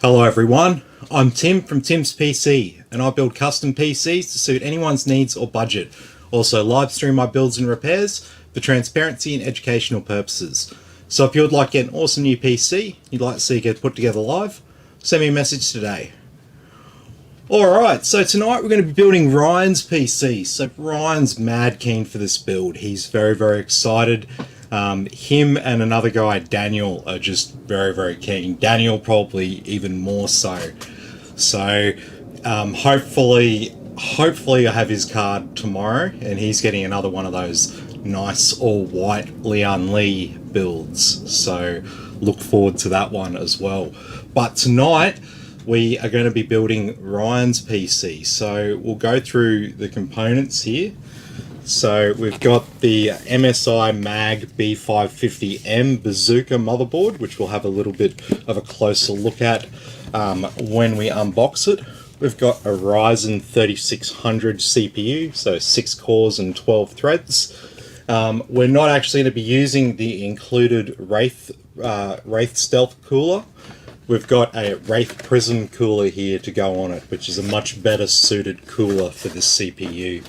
Hello everyone, I'm Tim from Tim's PC and I build custom PCs to suit anyone's needs or budget. Also live stream my builds and repairs for transparency and educational purposes. So if you would like to get an awesome new PC you'd like to see get put together live, send me a message today. Alright, so tonight we're going to be building Ryan's PC. So Ryan's mad keen for this build. He's very excited. Him and another guy, Daniel, are just very keen. Daniel probably even more so. So hopefully I have his card tomorrow and he's getting another one of those nice all white Leon Lee builds. So look forward to that one as well. But tonight we are going to be building Ryan's PC. So we'll go through the components here. So we've got the MSI Mag B550M Bazooka motherboard, which we'll have a little bit of a closer look at when we unbox it. We've got a Ryzen 3600 CPU, so 6 cores and 12 threads. We're not actually going to be using the included Wraith Stealth cooler. We've got a Wraith Prism cooler here to go on it, which is a much better suited cooler for this CPU.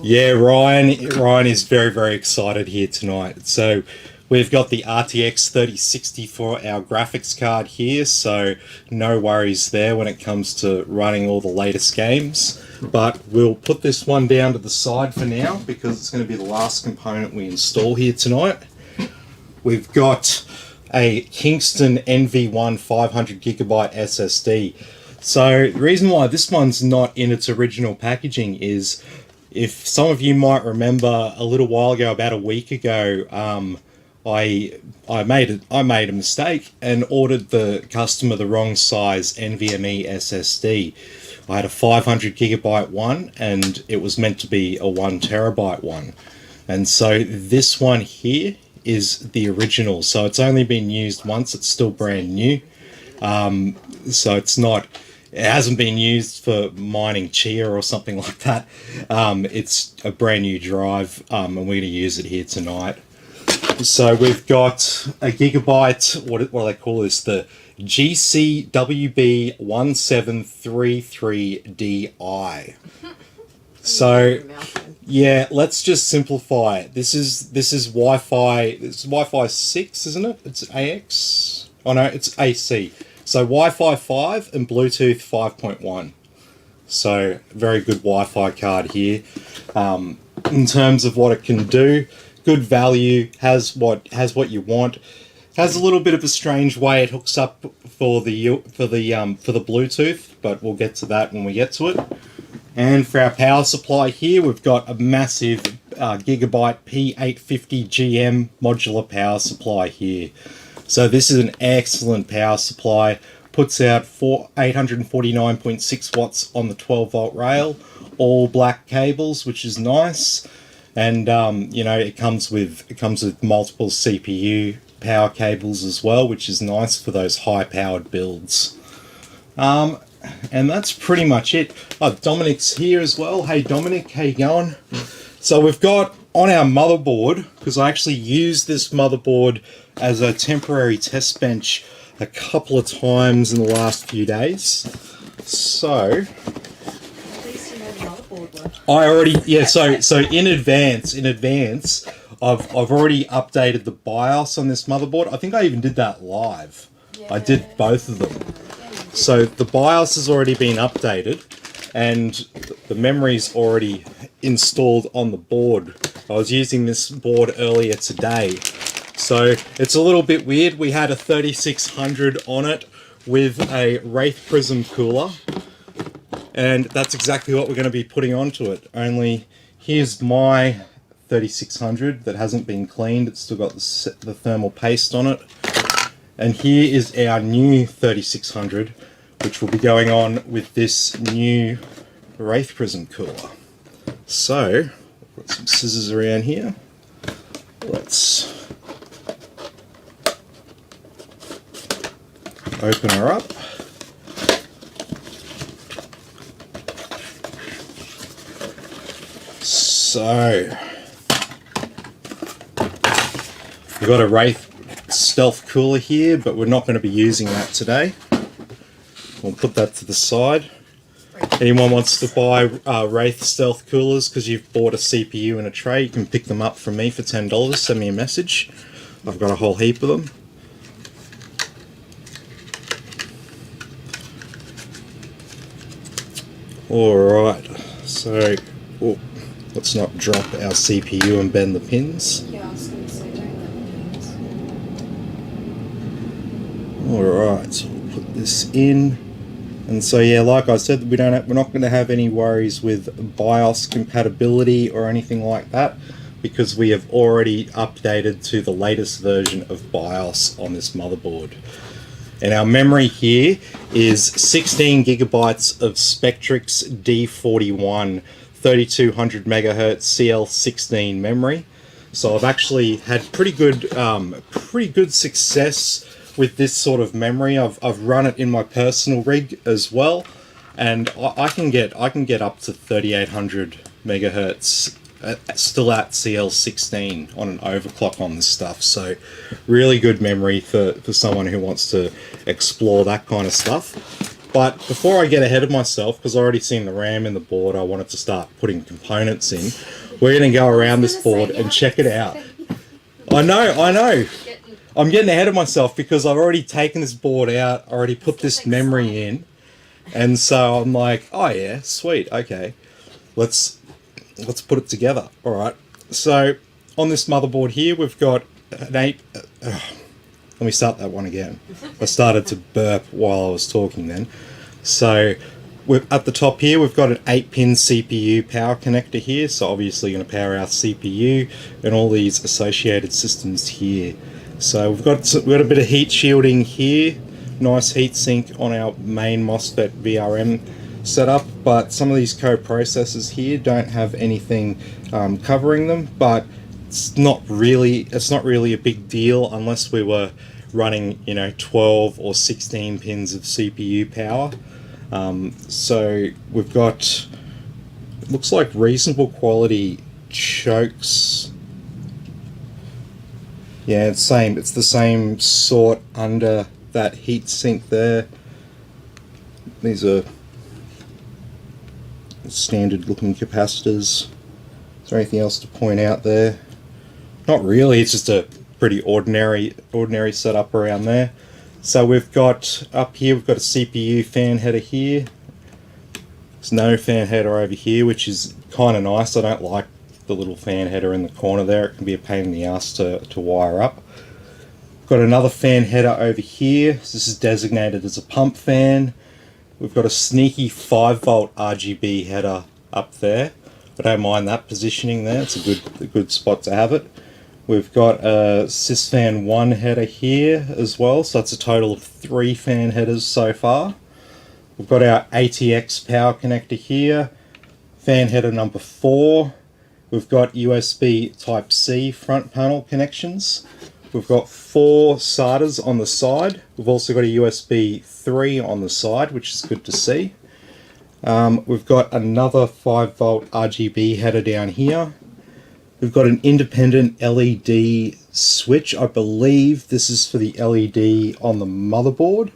Yeah, Ryan is very excited here tonight. So we've got the RTX 3060 for our graphics card here, so no worries there when it comes to running all the latest games. But we'll put this one down to the side for now because it's going to be the last component we install here tonight. We've got a Kingston NV1 500GB SSD. So the reason why this one's not in its original packaging is, if some of you might remember, a little while ago, about a week ago, I made a mistake and ordered the customer the wrong size NVMe SSD. I had a 500GB one and it was meant to be a 1TB one. And so this one here is the original. So it's only been used once, it's still brand new. So it hasn't been used for mining chia or something like that. It's a brand new drive and we're going to use it here tonight. So we've got a gigabyte, what do they call this? The GCWB1733DI. So yeah, let's just simplify it. This is Wi-Fi. It's Wi-Fi 6, isn't it? It's AX. Oh no, it's AC. So Wi-Fi 5 and Bluetooth 5.1. So very good Wi-Fi card here. In terms of what it can do, good value, has what you want. Has a little bit of a strange way it hooks up for the Bluetooth, but we'll get to that when we get to it. And for our power supply here, we've got a massive Gigabyte P850GM modular power supply here. So this is an excellent power supply, puts out 849.6 watts on the 12-volt rail, all black cables, which is nice. And you know, it comes with multiple CPU power cables as well, which is nice for those high-powered builds. And that's pretty much it. Oh, Dominic's here as well. Hey Dominic, how you going? So we've got on our motherboard, because I actually used this motherboard as a temporary test bench a couple of times in the last few days. So I already, yeah, so in advance I've already updated the BIOS on this motherboard. I think I even did that live. I did both of them. So the BIOS has already been updated and the memory's already installed on the board. I was using this board earlier today. So it's a little bit weird. We had a 3600 on it with a Wraith Prism cooler. And that's exactly what we're going to be putting onto it. Only here's my 3600 that hasn't been cleaned. It's still got the thermal paste on it. And here is our new 3600, which will be going on with this new Wraith Prism cooler. So, I've got some scissors around here. Let's open her up. So, we've got a Wraith stealth cooler here, but we're not going to be using that today. We'll put that to the side. Anyone wants to buy Wraith stealth coolers because you've bought a CPU and a tray, you can pick them up from me for $10. Send me a message. I've got a whole heap of them. Alright, so let's not drop our CPU and bend the pins. Yeah, I was going to say don't bend the pins. Alright, so we'll put this in. And so yeah, like I said, we're not going to have any worries with BIOS compatibility or anything like that, because we have already updated to the latest version of BIOS on this motherboard. And our memory here is 16 gigabytes of Spectrix D41 3200 megahertz CL16 memory. So I've actually had pretty good success with this sort of memory. I've run it in my personal rig as well, and I can get up to 3800 megahertz still at CL16 on an overclock on this stuff. So really good memory for someone who wants to explore that kind of stuff. But before I get ahead of myself, because I already seen the RAM in the board, I wanted to start putting components in. We're going to go around this board and check it out. I know. I'm getting ahead of myself because I've already taken this board out, already put this memory in, and so I'm like, oh yeah, sweet, okay, let's put it together. All right. So on this motherboard here, we've got an 8. Let me start that one again. I started to burp while I was talking then. So at the top here, we've got an 8-pin CPU power connector here. So obviously going to power our CPU and all these associated systems here. So we've got a bit of heat shielding here, nice heat sink on our main MOSFET VRM setup, but some of these co-processors here don't have anything covering them, but it's not really a big deal unless we were running 12 or 16 pins of CPU power. So we've got, looks like reasonable quality chokes. Yeah, it's the same sort under that heat sink there. These are standard looking capacitors. Is there anything else to point out there? Not really, it's just a pretty ordinary setup around there. So we've got up here, we've got a CPU fan header here. There's no fan header over here, which is kind of nice. I don't like the little fan header in the corner there. It can be a pain in the ass to wire up. Got another fan header over here. This is designated as a pump fan. We've got a sneaky 5-volt RGB header up there. I don't mind that positioning there. It's a good spot to have it. We've got a sysfan 1 header here as well, so that's a total of 3 fan headers so far. We've got our ATX power connector here, fan header number 4. We've got USB Type-C front panel connections. We've got 4 SATAs on the side. We've also got a USB 3 on the side, which is good to see. We've got another 5-volt RGB header down here. We've got an independent LED switch. I believe this is for the LED on the motherboard.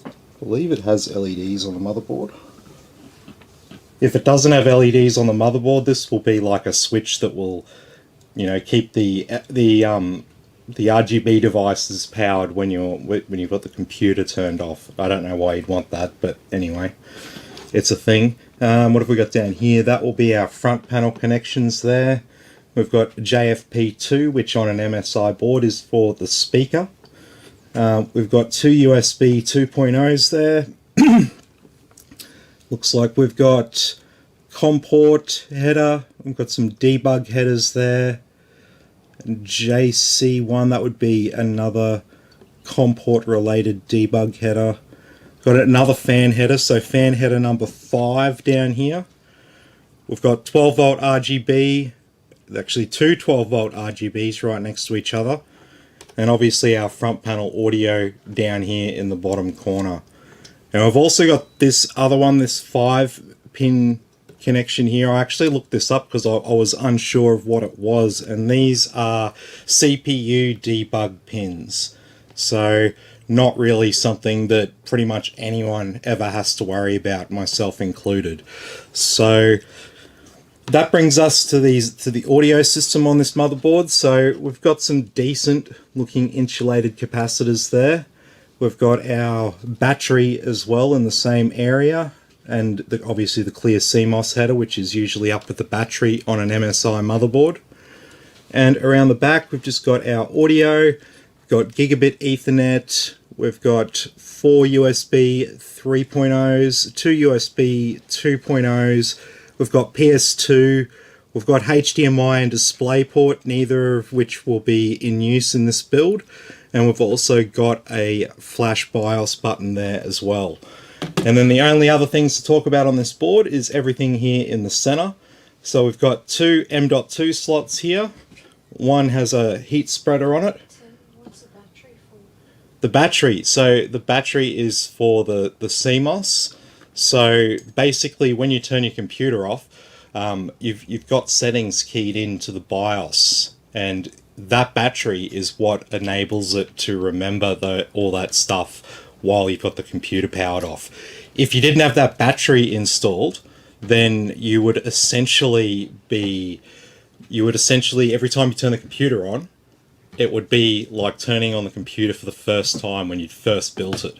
I believe it has LEDs on the motherboard. If it doesn't have LEDs on the motherboard, this will be like a switch that will, keep the RGB devices powered when you've got the computer turned off. I don't know why you'd want that, but anyway, it's a thing. What have we got down here? That will be our front panel connections there. We've got JFP2, which on an MSI board is for the speaker. We've got 2 USB 2.0s there. Looks like we've got COM port header. We've got some debug headers there. And JC1, that would be another COM port related debug header. Got another fan header, so fan header number 5 down here. We've got 12-volt RGB, actually 2 12-volt RGBs right next to each other. And obviously our front panel audio down here in the bottom corner. Now I've also got this other one, this 5-pin connection here. I actually looked this up because I was unsure of what it was, and these are CPU debug pins. So not really something that pretty much anyone ever has to worry about, myself included. So that brings us to the audio system on this motherboard. So we've got some decent looking insulated capacitors there. We've got our battery as well in the same area, and obviously the clear CMOS header, which is usually up with the battery on an MSI motherboard. And around the back, we've just got our audio, we've got gigabit Ethernet, we've got 4 USB 3.0s, 2 USB 2.0s, we've got PS2, we've got HDMI and DisplayPort, neither of which will be in use in this build. And we've also got a flash BIOS button there as well. And then the only other things to talk about on this board is everything here in the center. So we've got 2 M.2 slots here. One has a heat spreader on it. So what's the battery for? The battery. So the battery is for the CMOS. So basically when you turn your computer off, you've got settings keyed into the BIOS, and that battery is what enables it to remember all that stuff while you've got the computer powered off. If you didn't have that battery installed, then you would essentially every time you turn the computer on, it would be like turning on the computer for the first time when you'd first built it.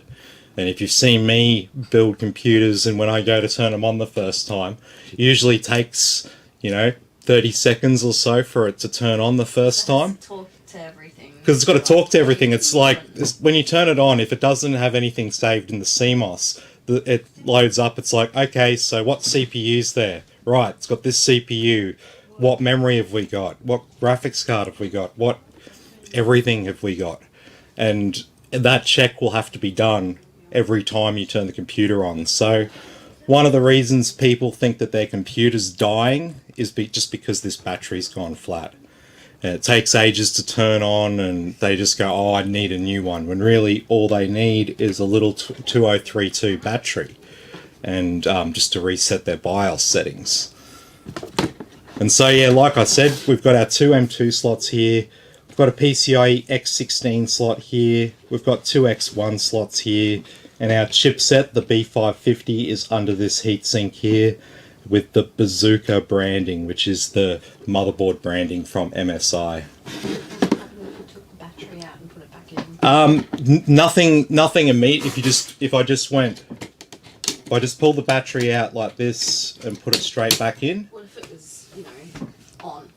And if you've seen me build computers, and when I go to turn them on the first time, it usually takes, 30 seconds or so for it to turn on the first time. Talk to everything. Because it's got to talk to everything. It's like, when you turn it on, if it doesn't have anything saved in the CMOS, it loads up. It's like, okay, so what CPU's there? Right, it's got this CPU. What memory have we got? What graphics card have we got? What everything have we got? And that check will have to be done every time you turn the computer on. So one of the reasons people think that their computer's dying is just because this battery's gone flat. And it takes ages to turn on, and they just go, oh, I need a new one, when really all they need is a little 2032 battery, and just to reset their BIOS settings. And so, yeah, like I said, we've got our 2 M.2 slots here. We've got a PCIe X16 slot here. We've got 2 X1 slots here. And our chipset, the B550, is under this heatsink here with the Bazooka branding, which is the motherboard branding from MSI. Took the battery out and put it back in. Nothing immediate. If I just pull the battery out like this and put it straight back in. What if it was, on?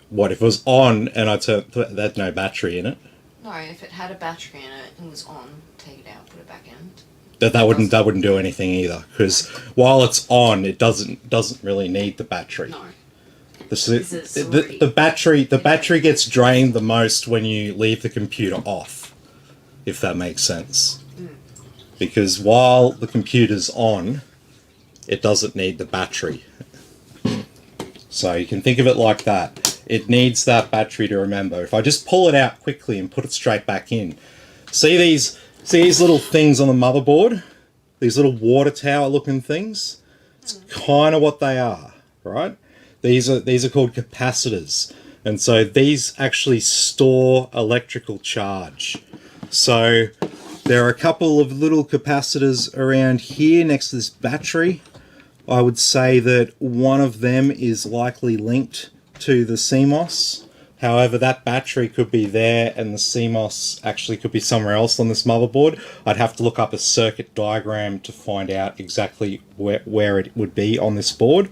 What if it was on and I there's no battery in it? No, if it had a battery in it and was on, take it out, put it back in. That wouldn't do anything either, because while it's on, it doesn't really need the battery. No. The battery gets drained the most when you leave the computer off, if that makes sense. Because while the computer's on, it doesn't need the battery. So you can think of it like that. It needs that battery to remember. If I just pull it out quickly and put it straight back in, see these little things on the motherboard? These little water tower looking things? It's kind of what they are, right? These are called capacitors. And so these actually store electrical charge. So there are a couple of little capacitors around here next to this battery. I would say that one of them is likely linked to the CMOS. However, that battery could be there and the CMOS actually could be somewhere else on this motherboard. I'd have to look up a circuit diagram to find out exactly where it would be on this board.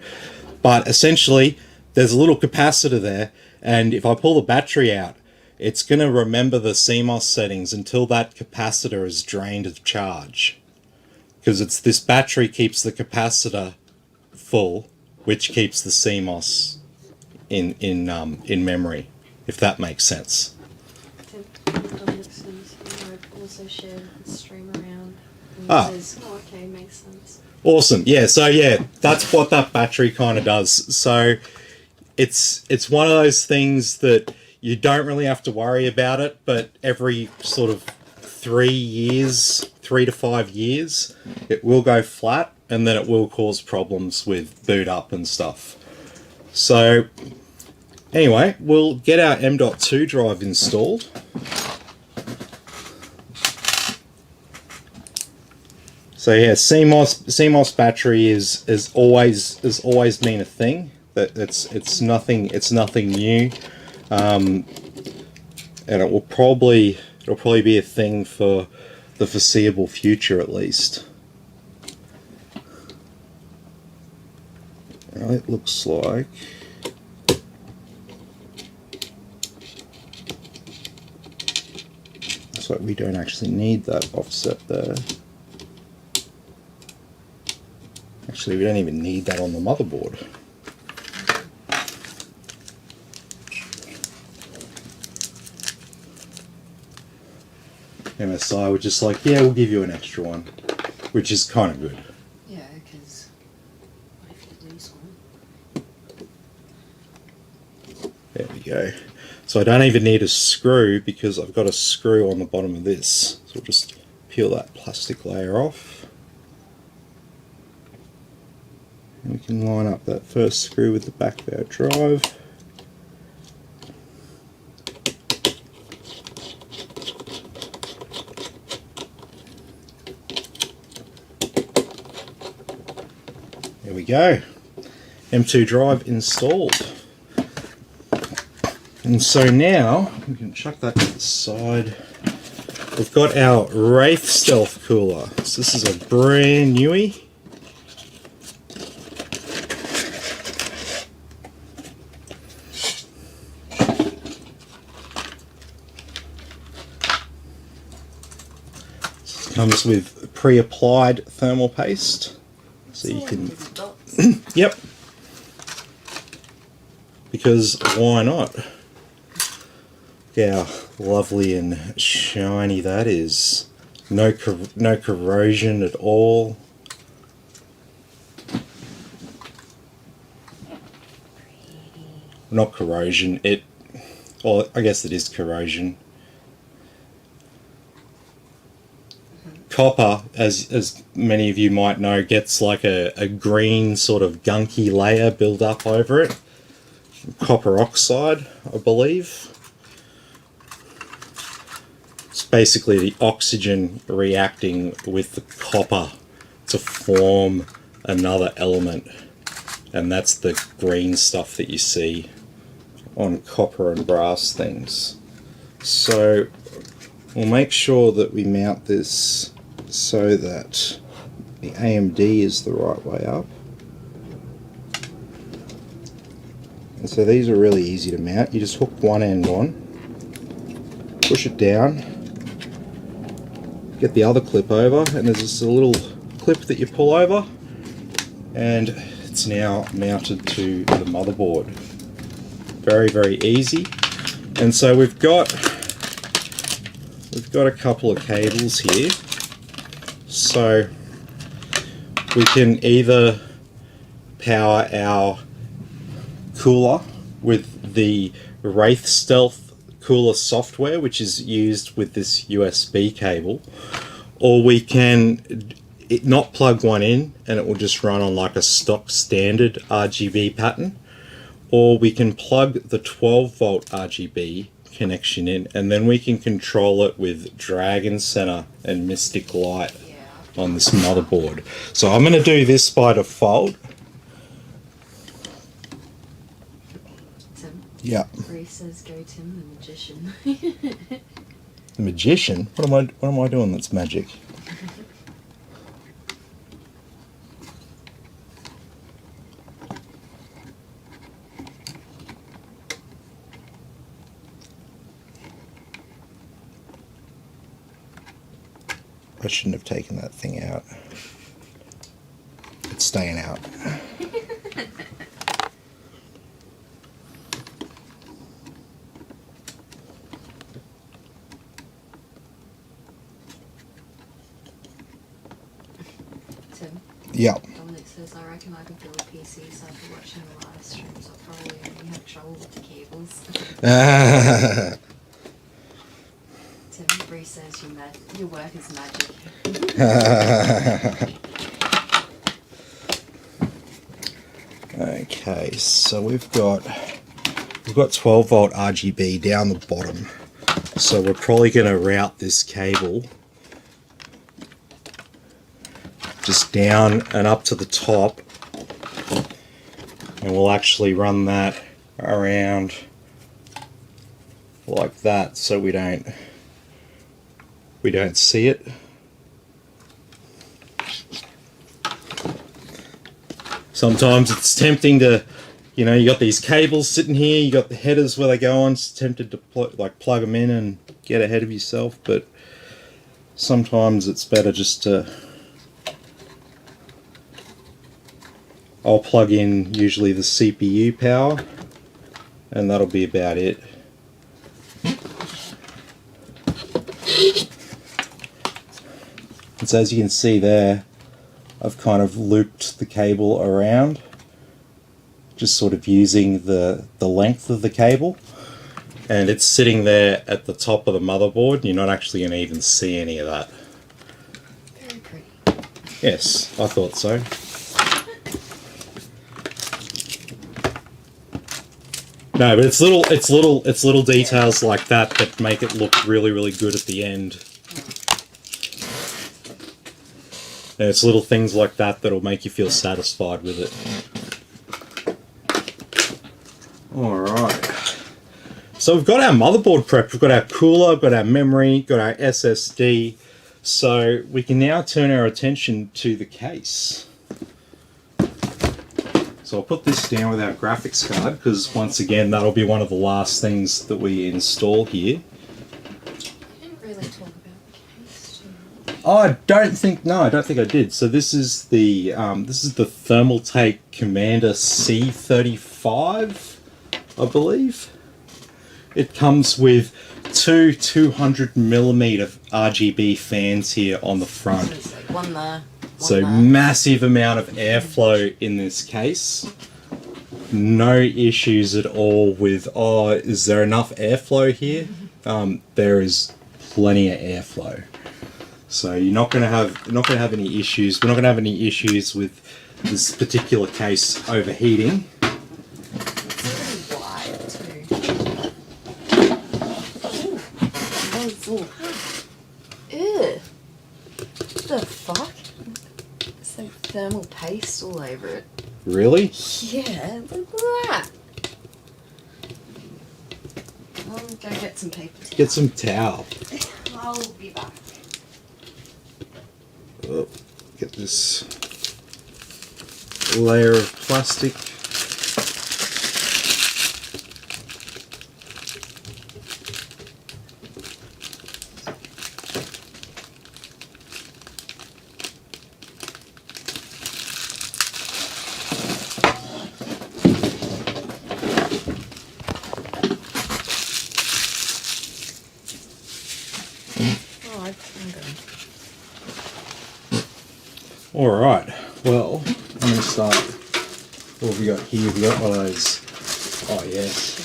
But essentially, there's a little capacitor there, and if I pull the battery out, it's going to remember the CMOS settings until that capacitor is drained of charge. Because this battery keeps the capacitor full, which keeps the CMOS in memory, if that makes sense. That makes sense. I've also shared the stream around. And it says, okay, makes sense. Awesome. Yeah, so yeah, that's what that battery kind of does. So it's one of those things that you don't really have to worry about it, but every sort of 3 to 5 years, it will go flat. and then it will cause problems with boot up and stuff. So anyway, we'll get our M.2 drive installed. So yeah, CMOS battery is always been a thing. It's nothing new, and it'll probably be a thing for the foreseeable future at least. Well, it looks like we don't actually need that offset there. Actually, we don't even need that on the motherboard. MSI were just like, yeah, we'll give you an extra one, which is kind of good. Yeah, because if you lose one. There we go. So I don't even need a screw because I've got a screw on the bottom of this. So we'll just peel that plastic layer off. And we can line up that first screw with the back of our drive. There we go. M2 drive installed. And so now, we can chuck that to the side. We've got our Wraith Stealth cooler. So this is a brand newie. This comes with pre-applied thermal paste. So you can... Yep. Because why not? Look how lovely and shiny that is. No corrosion at all. Not corrosion. Well, I guess it is corrosion. Copper, as many of you might know, gets like a green sort of gunky layer build up over it. Copper oxide, I believe. It's basically the oxygen reacting with the copper to form another element, and that's the green stuff that you see on copper and brass things. So we'll make sure that we mount this so that the AMD is the right way up. And so these are really easy to mount. You just hook one end on, push it down, get the other clip over, and there's just a little clip that you pull over, and it's now mounted to the motherboard. Very, very easy. And so we've got a couple of cables here. So we can either power our cooler with the Wraith Stealth cooler software, which is used with this USB cable, or we can not plug one in and it will just run on like a stock standard RGB pattern, or we can plug the 12 volt RGB connection in, and then we can control it with Dragon Center and Mystic Light on this motherboard. So I'm going to do this by default. Tim. Yeah. Reese says, "Go Tim, the magician." The magician? What am I doing that's magic? I shouldn't have taken that thing out. It's staying out. Tim. Yeah. Dominic says, "I reckon I could build a PC so for watching the live streams. I'll probably only have trouble with the cables." Tim, Bree says, your work is magic." Okay, so we've got 12 volt RGB down the bottom. So we're probably going to route this cable just down and up to the top, and we'll actually run that around like that so we don't see it. Sometimes it's tempting to, you know, you got these cables sitting here, you got the headers where they go on, it's tempted to plug them in and get ahead of yourself, but sometimes it's better just to, I'll plug in usually the CPU power, and that'll be about it. And so as you can see there, I've kind of looped the cable around, just sort of using the length of the cable, and it's sitting there at the top of the motherboard. You're not actually going to even see any of that. Very pretty. Yes, I thought so. No, but it's little details like that that make it look really, really good at the end. And it's little things like that that'll make you feel satisfied with it. Alright. So we've got our motherboard prepped, we've got our cooler, we've got our memory, got our SSD. So we can now turn our attention to the case. So I'll put this down with our graphics card, because once again that'll be one of the last things that we install here. I don't think I did. So this is the Thermaltake Commander C35, I believe. It comes with two 200mm RGB fans here on the front. So, like one there. So massive amount of airflow in this case. No issues at all with, oh, is there enough airflow here? There is plenty of airflow. So you're not going to have any issues. We're not going to have any issues with this particular case overheating. It's really wide too. Ooh. Ew. What the fuck? It's like thermal paste all over it. Really? Yeah, look at that. I'll go get some paper towel. Get some towel. I'll be back. Oh, get this layer of plastic. Alright, well, I'm going to start. What have we got here? We've got one of those. Oh, yes.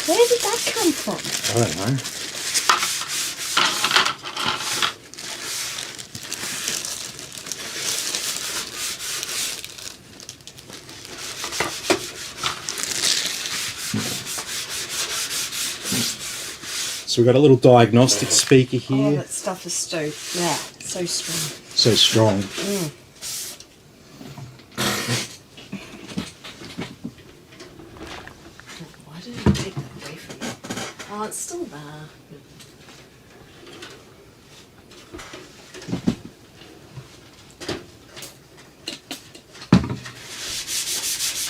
Where did that come from? I don't know. So we've got a little diagnostic speaker here. Oh, that stuff is so strong. So strong. Why did I take that away from me? Oh, it's still there.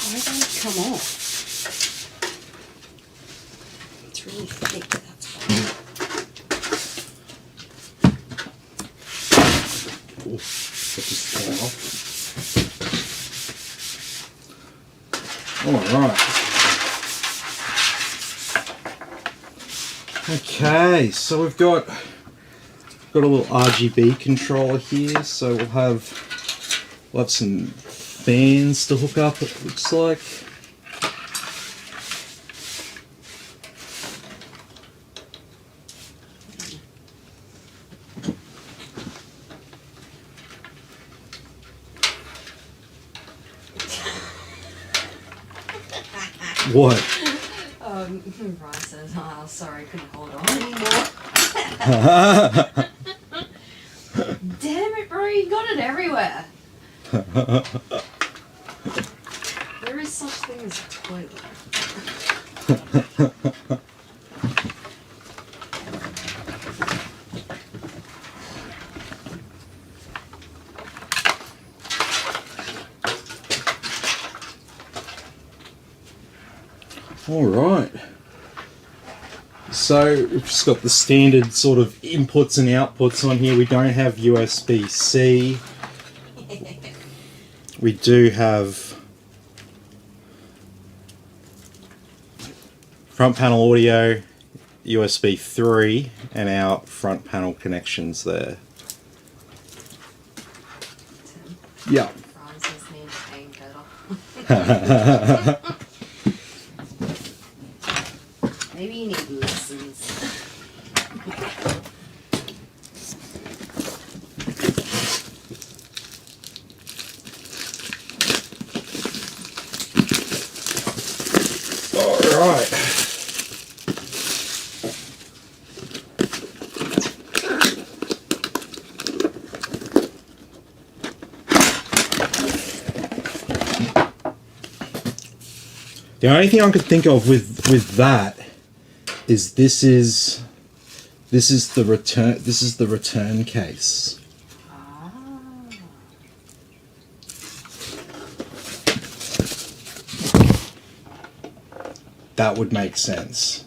Why didn't it come off? It's really thick, that's why. Ooh, get this tail off. Alright. Okay, so we've got a little RGB controller here, so we'll have some fans to hook up, it looks like. What? Ryan says, oh, sorry, couldn't hold on anymore. Damn it, bro, you got it everywhere. There is such thing as a toilet. All right. So we've just got the standard sort of inputs and outputs on here. We don't have USB-C. We do have front panel audio, USB 3, and our front panel connections there. Yeah. Ryan says needs paying better. Maybe you need lessons. Alright. The only thing I could think of with that is this is the return case. Ah. That would make sense.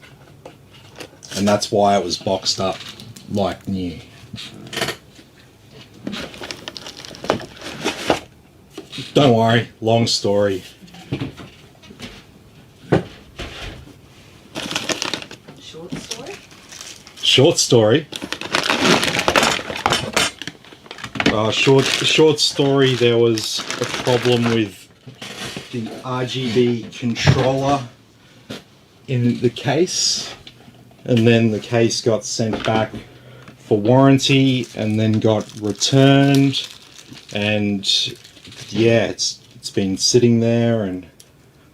And that's why it was boxed up like new. Don't worry, long story. Short story? Short story. Short story, there was a problem with the RGB controller in the case, and then the case got sent back for warranty and then got returned, and yeah, it's been sitting there, and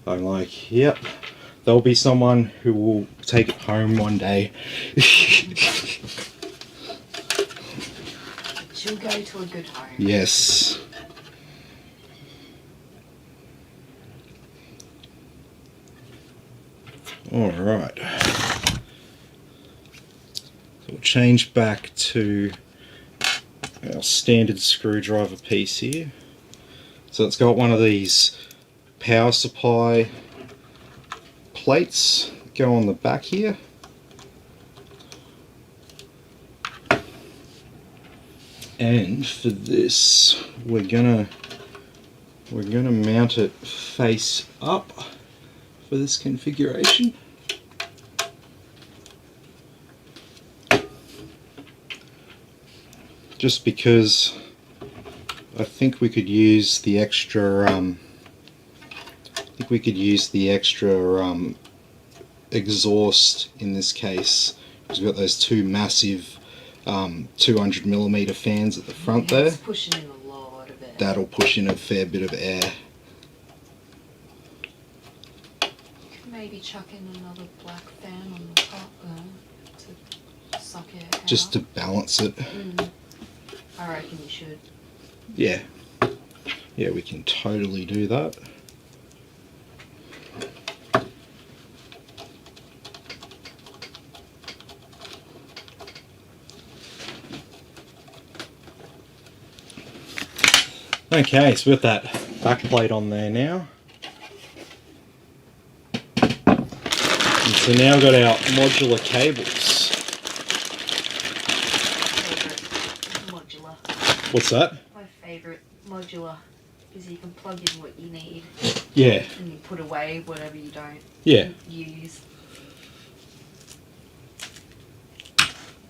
I'm like, yep, there'll be someone who will take it home one day. She'll go to a good home. Yes. All right. So we'll change back to our standard screwdriver piece here. So it's got one of these power supply plates that go on the back here. And for this, we're gonna mount it face up for this configuration. Just because I think we could use the extra exhaust in this case, because we've got those two massive 200mm fans at the front there. It's pushing in a lot of air. That'll push in a fair bit of air. You could maybe chuck in another black fan on the top to suck air out. Just to balance it. I reckon you should. Yeah. Yeah, we can totally do that. Okay, so with that back plate on there now. And so now we've got our modular cables. Modular. What's that? My favourite, modular, because you can plug in what you need. Yeah. And you put away whatever you don't use.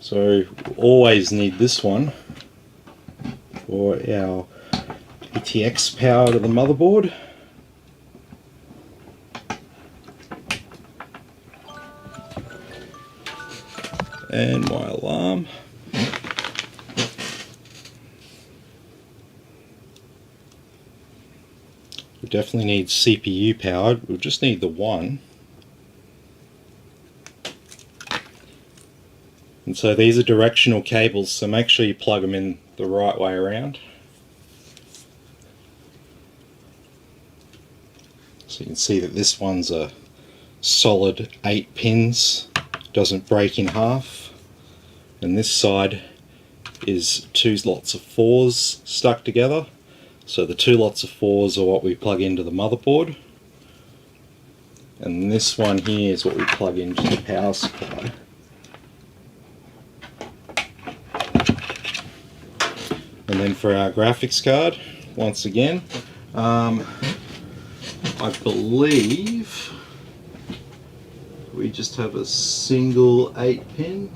So we always need this one for our RTX power to the motherboard. And my alarm. We definitely need CPU powered. We'll just need the one. And so these are directional cables, so make sure you plug them in the right way around. So you can see that this one's a solid 8 pins, doesn't break in half. And this side is 2 lots of 4s stuck together. So the 2 lots of 4s are what we plug into the motherboard. And this one here is what we plug into the power supply. And then for our graphics card, once again, I believe we just have a single 8 pin.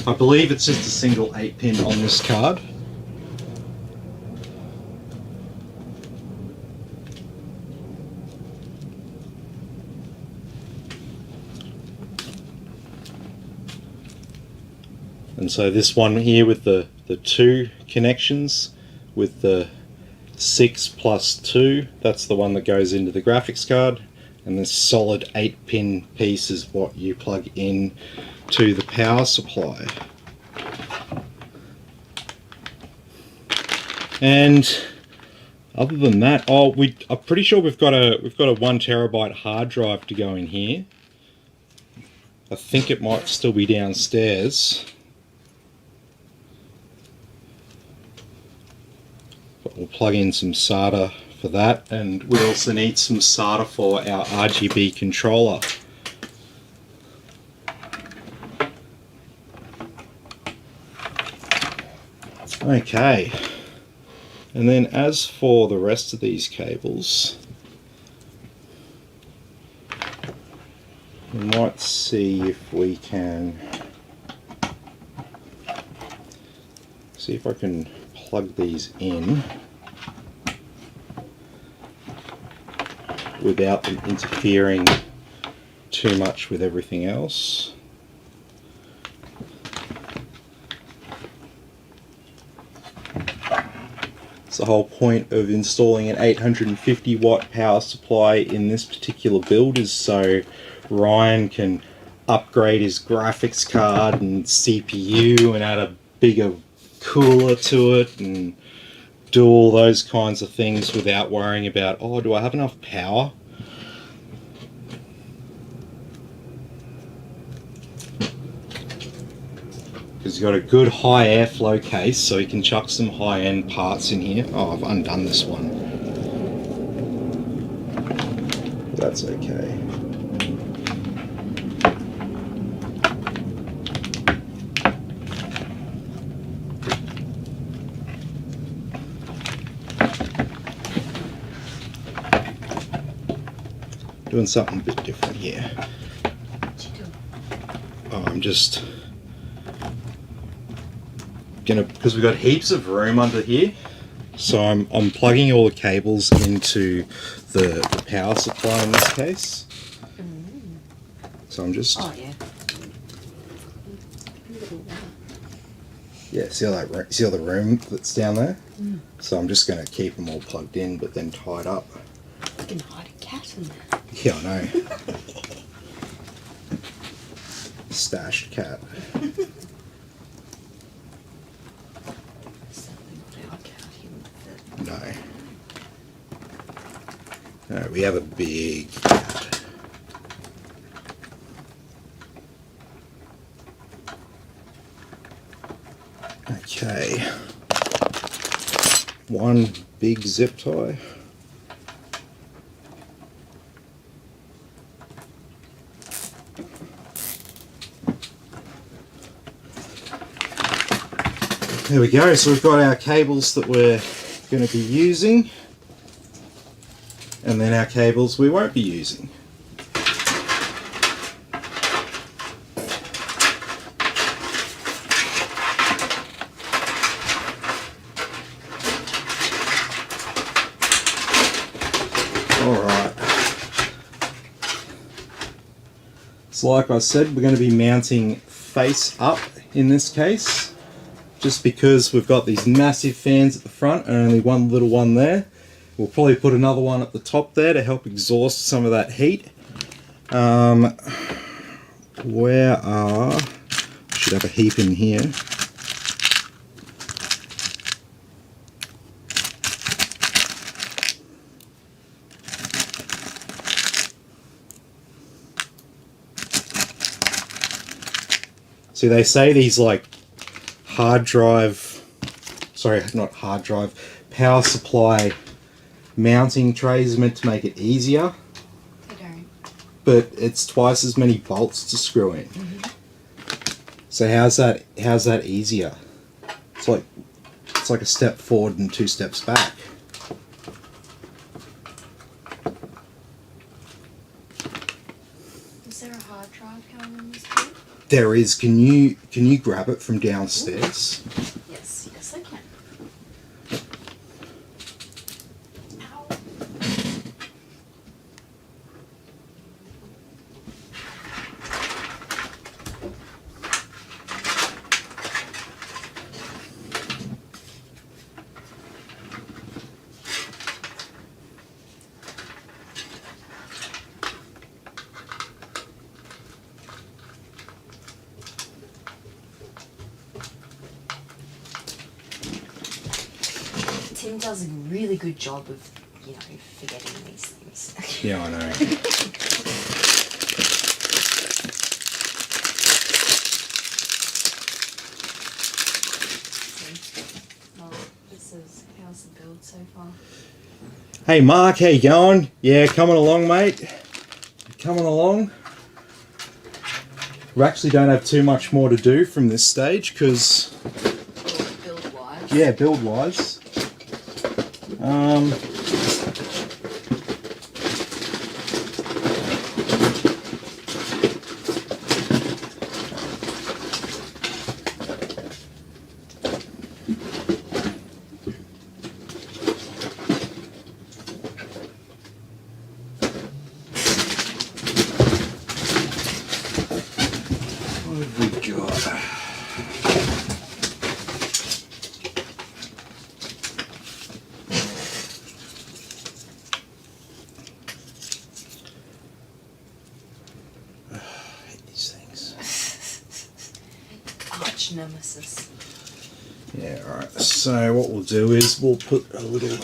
I believe it's just a single 8 pin on this card. And so this one here with the 2 connections with the 6 plus 2, that's the one that goes into the graphics card, and this solid 8 pin piece is what you plug in to the power supply. And other than that, I'm pretty sure we've got a 1 terabyte hard drive to go in here. I think it might still be downstairs. But we'll plug in some SATA for that, and we also need some SATA for our RGB controller. Okay, and then as for the rest of these cables, we might see if we can see if I can plug these in without them interfering too much with everything else. It's the whole point of installing an 850 watt power supply in this particular build is so Ryan can upgrade his graphics card and CPU and add a bigger cooler to it and do all those kinds of things without worrying about, oh, do I have enough power? Because you've got a good high airflow case, so you can chuck some high-end parts in here. Oh, I've undone this one. That's okay. Doing something a bit different here. What you doing? Oh, I'm just gonna, because we've got heaps of room under here, so I'm plugging all the cables into the power supply in this case. So I'm just see all the room that's down there. So I'm just going to keep them all plugged in, but then tied up. You can hide a cat in there. Yeah, I know. Stashed cat. No, we have a big cat. Okay, one big zip tie. There we go, so we've got our cables that we're going to be using, and then our cables we won't be using. Alright, so like I said, we're going to be mounting face up in this case, just because we've got these massive fans at the front and only one little one there. We'll probably put another one at the top there to help exhaust some of that heat. Where are... Should have a heap in here. See, they say these like hard drive, sorry, not hard drive, power supply mounting trays are meant to make it easier. They don't. But it's twice as many bolts to screw in. So how's that easier? It's like a step forward and 2 steps back. Is there a hard drive going in this kit? There is. Can you grab it from downstairs? Yes, yes I can. Ow. Tim does a really good job of, forgetting these things. Yeah, I know. Well, this is how's the build so far? Hey Mark, how you going? Yeah, coming along, mate. Coming along. We actually don't have too much more to do from this stage because, Build wise. yeah, build wise. What have we got? I hate these things. Arch nemesis. Yeah, alright. So what we'll do is we'll put a little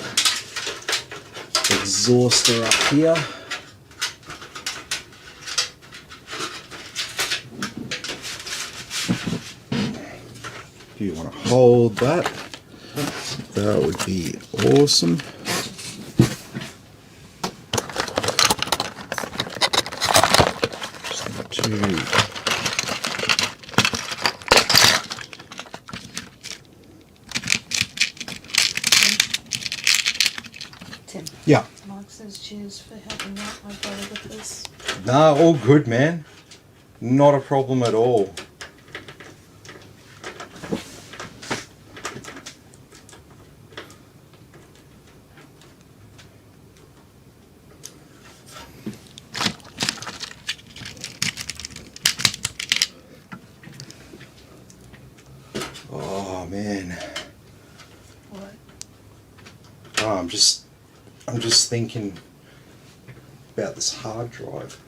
exhauster up here. If you want to hold that, that would be awesome. Just need to... Tim. Yeah. Mark says cheers for helping out my brother with this. Nah, all good, man. Not a problem at all. Oh man. What? Oh, I'm just thinking about this hard drive.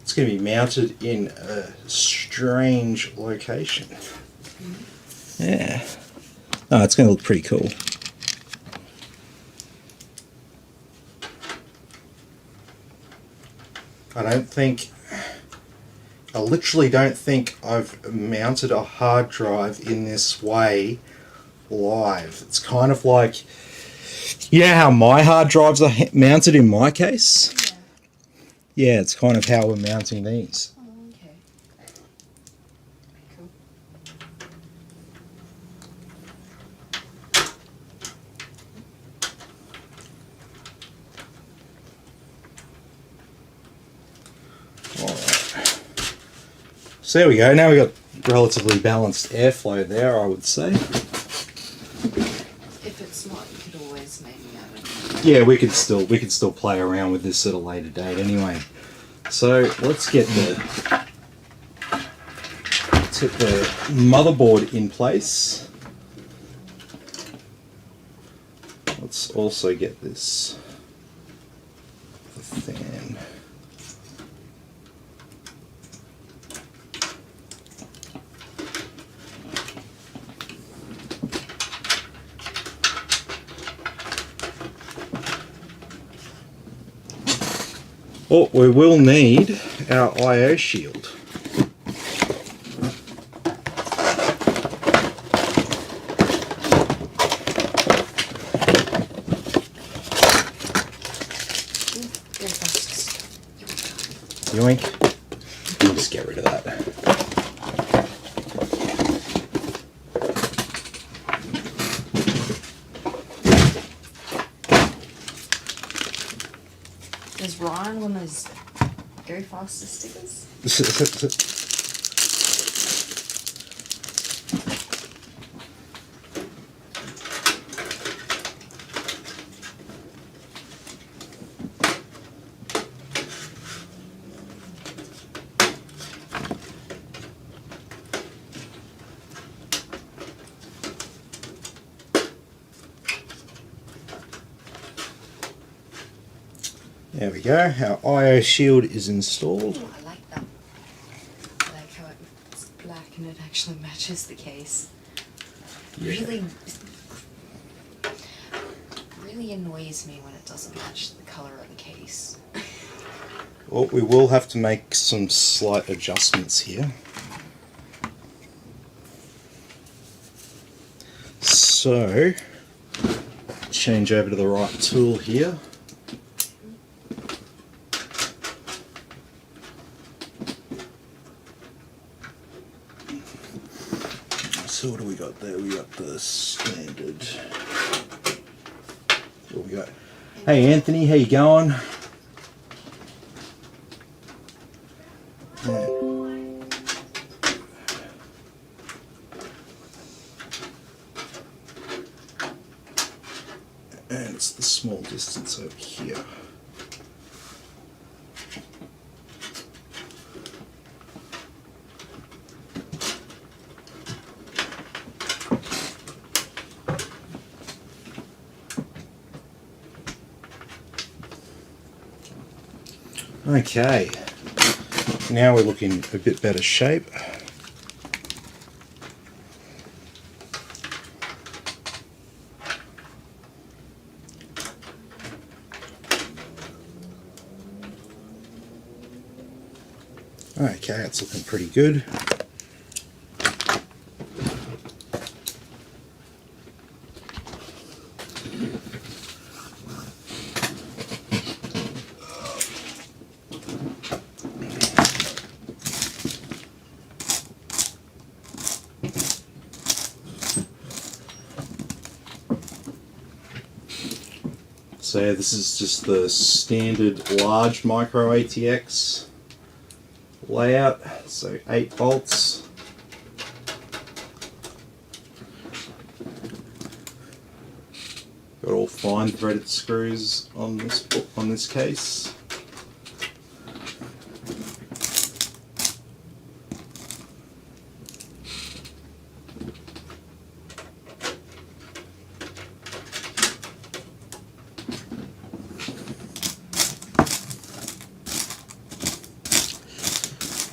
It's going to be mounted in a strange location. Yeah. Oh, it's going to look pretty cool. I literally don't think I've mounted a hard drive in this way live. It's kind of like, how my hard drives are mounted in my case? Yeah, it's kind of how we're mounting these. Oh, okay. Cool. Alright. So there we go. Now we've got relatively balanced airflow there, I would say. If it's not, you could always maybe have it. Yeah, we could still play around with this at a later date anyway. So let's get the motherboard in place. Let's also get this the fan. Oh, we will need our I/O shield. Yoink. We'll just get rid of that. Is Ron one of those Gary Foster stickers? There we go, our I/O shield is installed. Ooh, I like that. I like how it's black and it actually matches the case. Really annoys me when it doesn't match the colour of the case. Well, we will have to make some slight adjustments here. So, change over to the right tool here. So what do we got there? We got the standard. What we got? Hey Anthony, how you going? Yeah. And it's the small distance over here. Okay, now we're looking a bit better shape. Okay, it's looking pretty good. So this is just the standard large micro ATX layout, so 8 volts. Got all fine threaded screws on this case.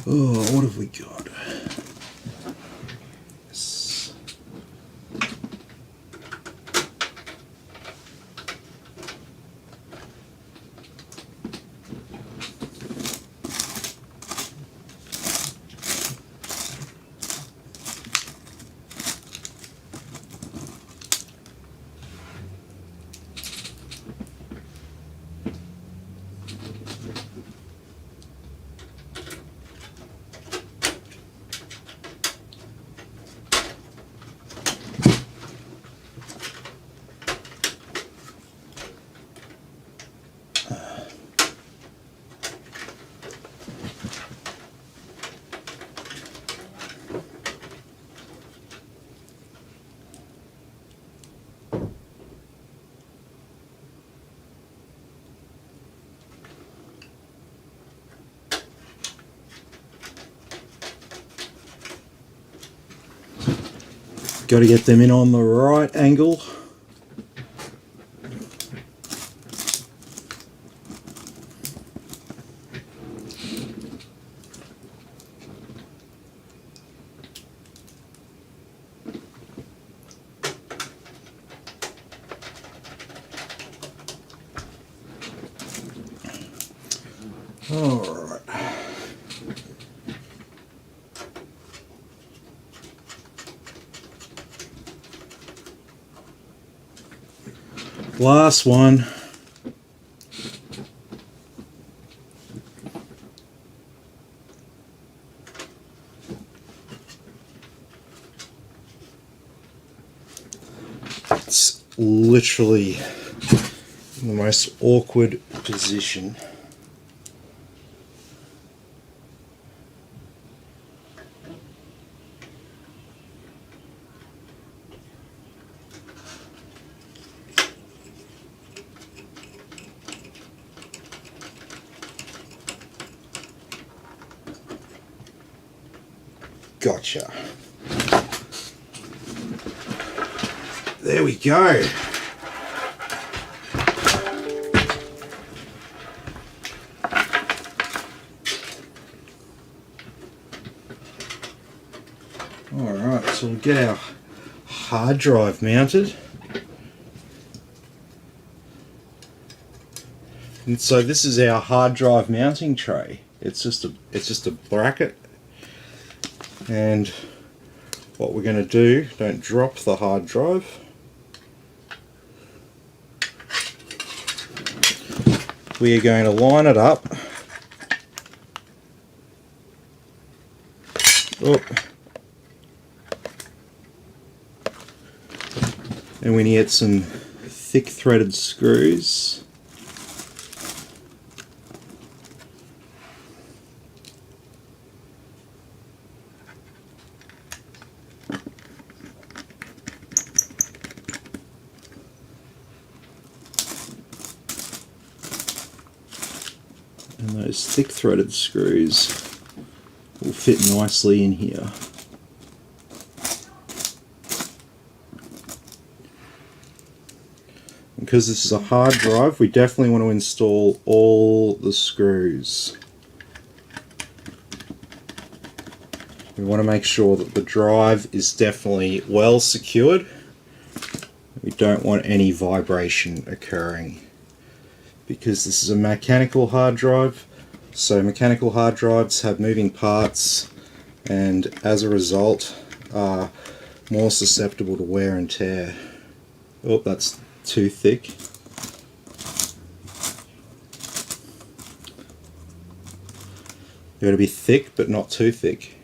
Oh, what have we got? Yes. Got to get them in on the right angle. Alright. Last one. It's literally the most awkward position. Gotcha. There we go. Alright, so we'll get our hard drive mounted. And so this is our hard drive mounting tray. It's just a bracket. And what we're going to do, don't drop the hard drive. We are going to line it up. Oh. And we need some thick threaded screws. And those thick threaded screws will fit nicely in here. Because this is a hard drive, we definitely want to install all the screws. We want to make sure that the drive is definitely well secured. We don't want any vibration occurring. Because this is a mechanical hard drive, so mechanical hard drives have moving parts and as a result are more susceptible to wear and tear. Oh, that's too thick. They're going to be thick but not too thick.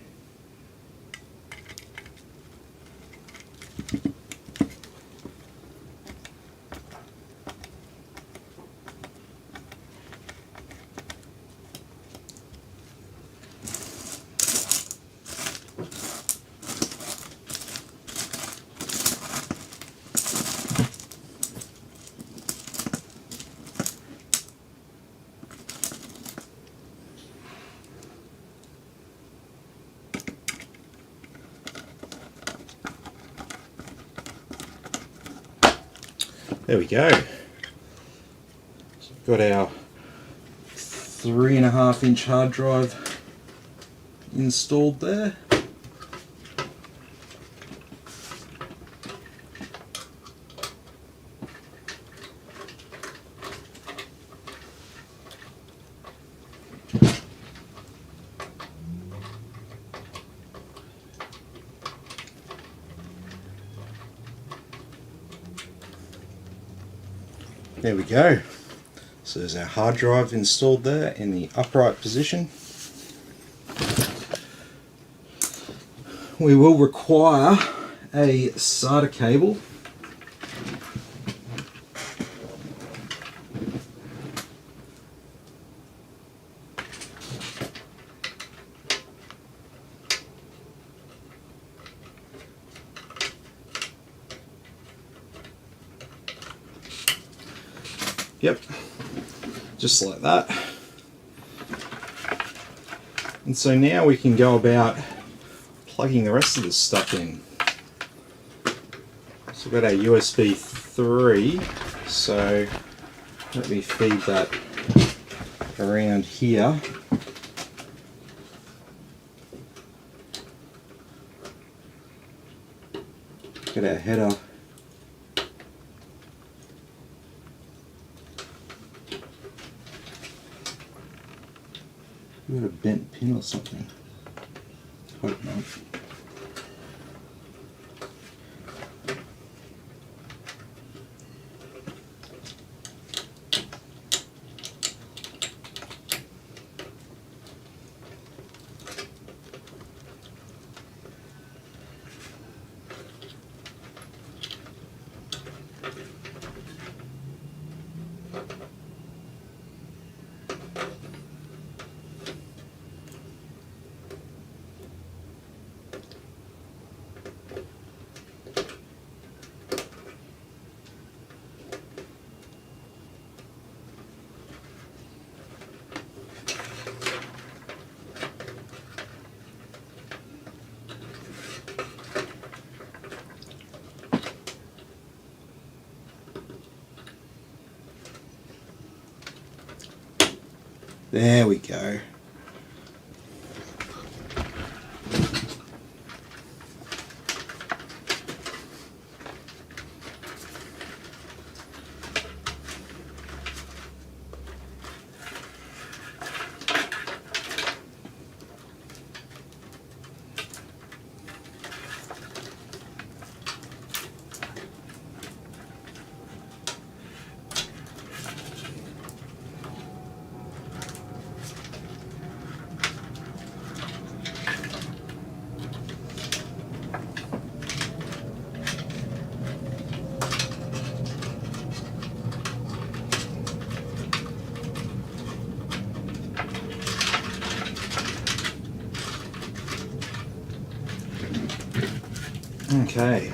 There we go. So we've got our 3.5-inch hard drive installed there. There we go. So there's our hard drive installed there in the upright position. We will require a SATA cable. Yep, just like that. And so now we can go about plugging the rest of this stuff in. So we've got our USB 3, so let me feed that around here. Get our header. got a bent pin or something. Hope not. There we go. Okay.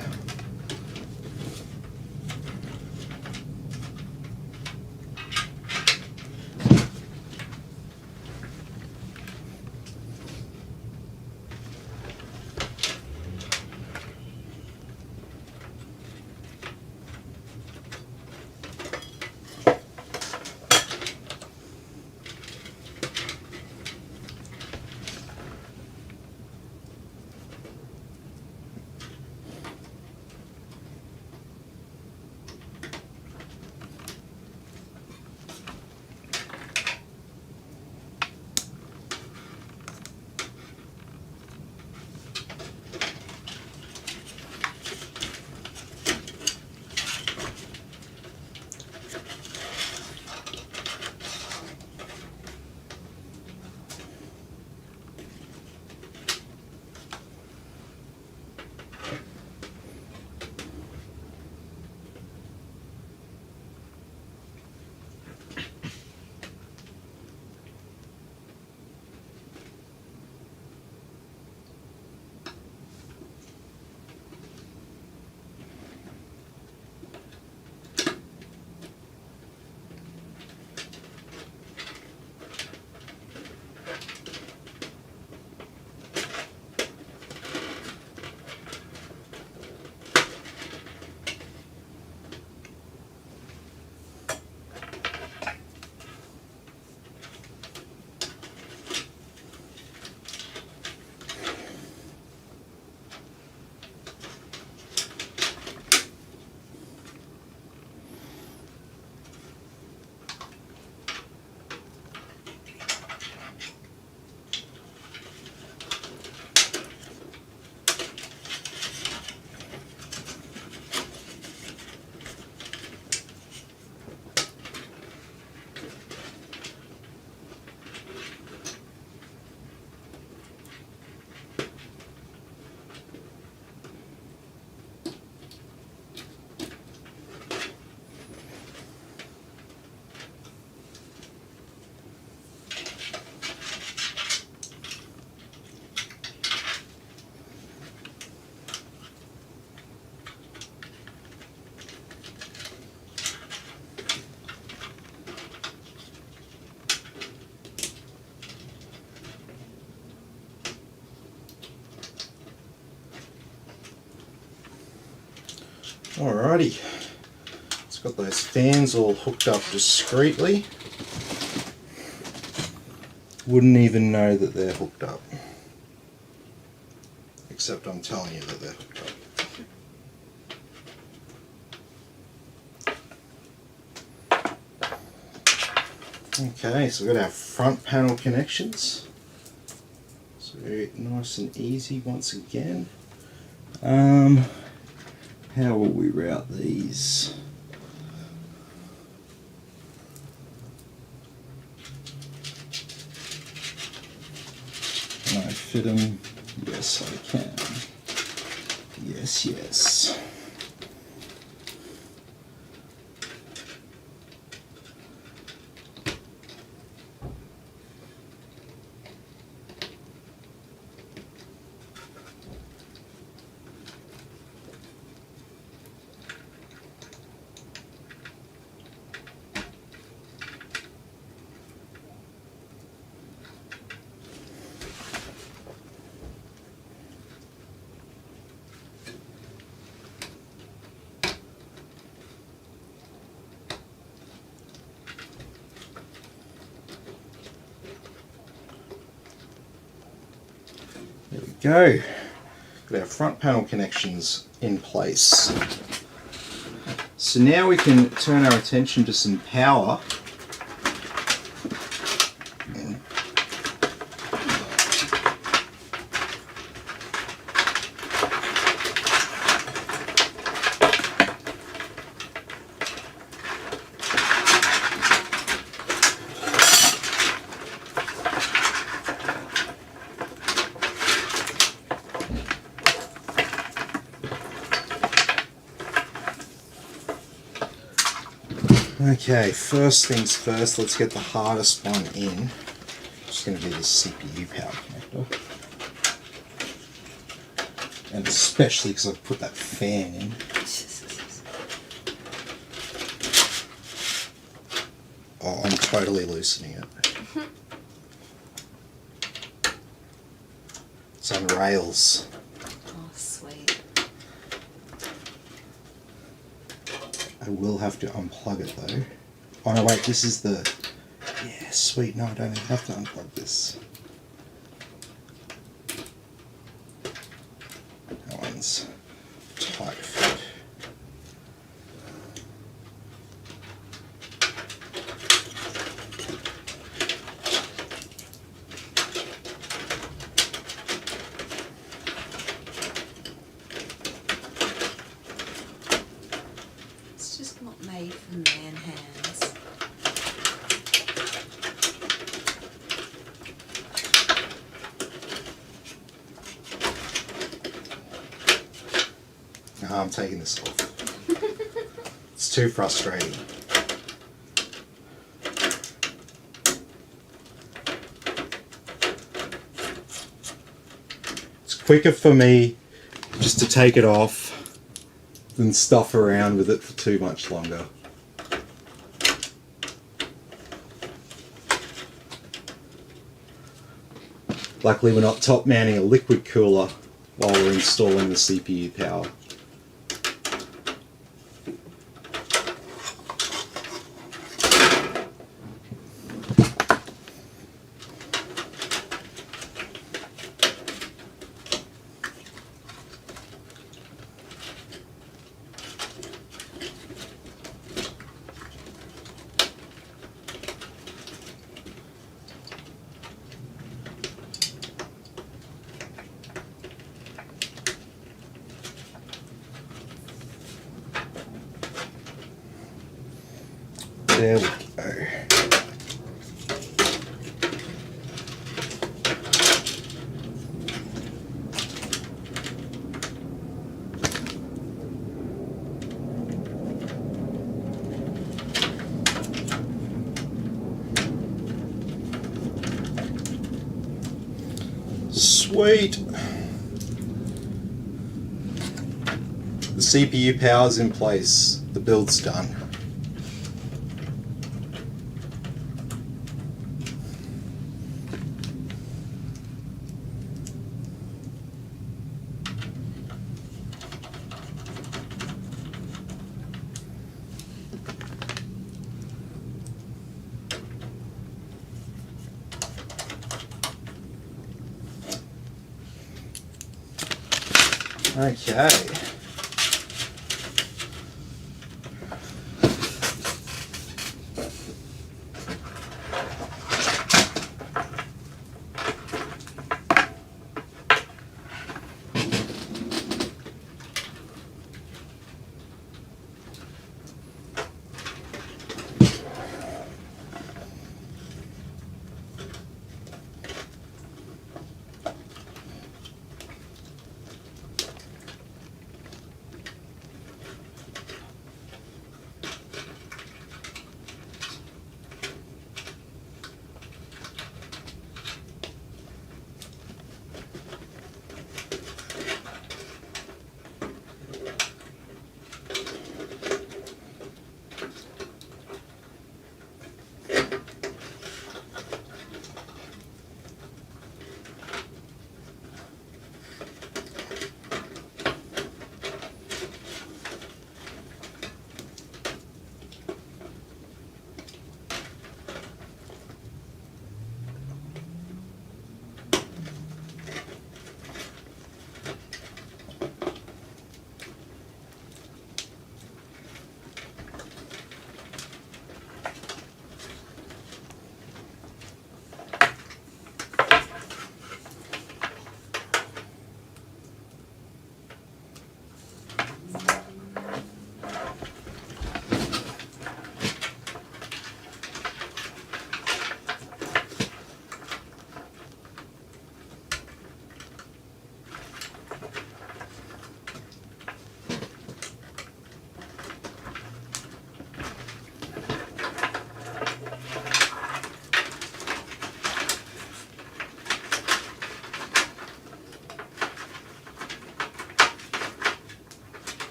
Alrighty, it's got those fans all hooked up discreetly. Wouldn't even know that they're hooked up. Except I'm telling you that they're hooked up. Okay, so we've got our front panel connections. So nice and easy once again. How will we route these? Can I fit them? Yes, I can. Yes, yes. There we go. Got our front panel connections in place. So now we can turn our attention to some power. Okay, first things first, let's get the hardest one in. Just going to be the CPU power connector. And especially because I've put that fan in. Oh, I'm totally loosening it. It's on rails. Oh, sweet. I will have to unplug it though. Oh no, wait, this is the... Yeah, sweet, no, I don't even have to unplug this. That one's tight fit. It's just not made for man hands. No, I'm taking this off. It's too frustrating. It's quicker for me just to take it off than stuff around with it for too much longer. Luckily we're not top mounting a liquid cooler while we're installing the CPU power. There we go. Sweet. The CPU power's in place. The build's done. Okay.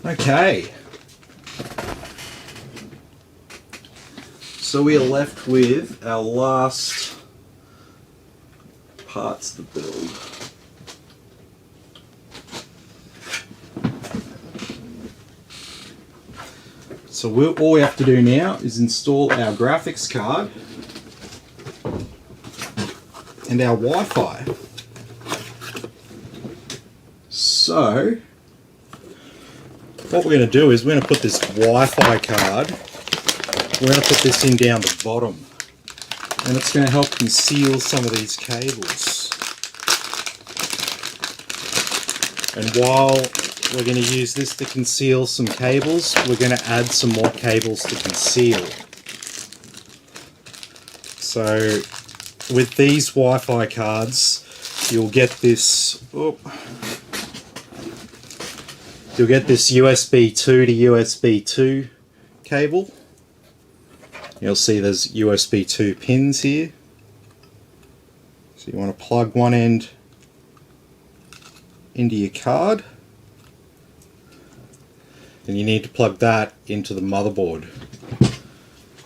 Okay. So we are left with our last parts of the build. So all we have to do now is install our graphics card and our Wi-Fi. So what we're going to do is we're going to put this Wi-Fi card, we're going to put this in down the bottom, and it's going to help conceal some of these cables. And while we're going to use this to conceal some cables, we're going to add some more cables to conceal. So with these Wi-Fi cards, you'll get this USB 2 to USB 2 cable. You'll see there's USB 2 pins here. So you want to plug one end into your card, and you need to plug that into the motherboard.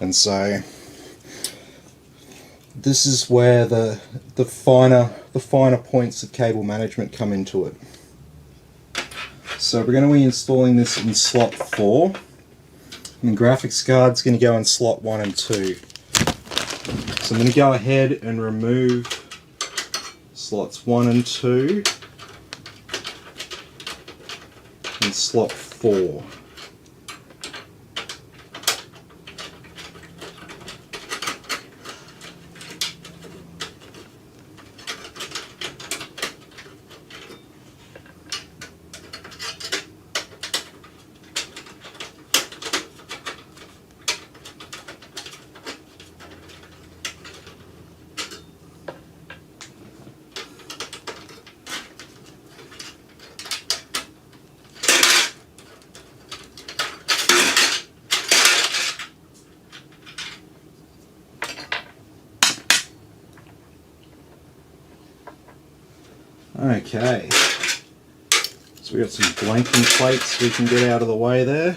And so this is where the finer points of cable management come into it. So we're going to be installing this in slot 4, and the graphics card's going to go in slot 1 and 2. So I'm going to go ahead and remove slots 1 and 2 and slot 4. Okay, so we got some blanking plates we can get out of the way there.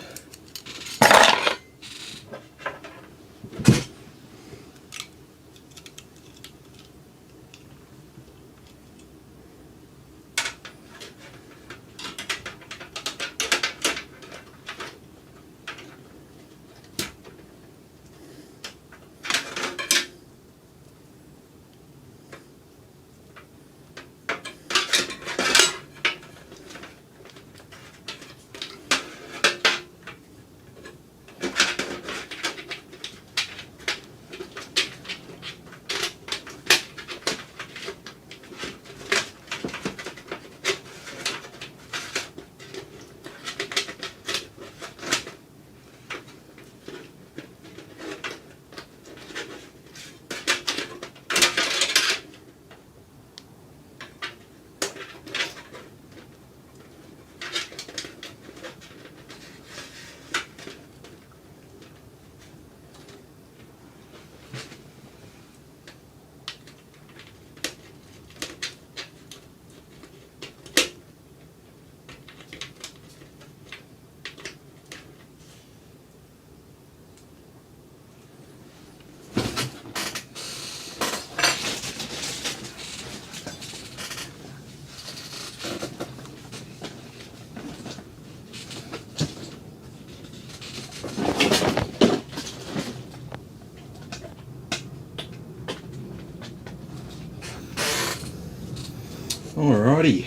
Alrighty,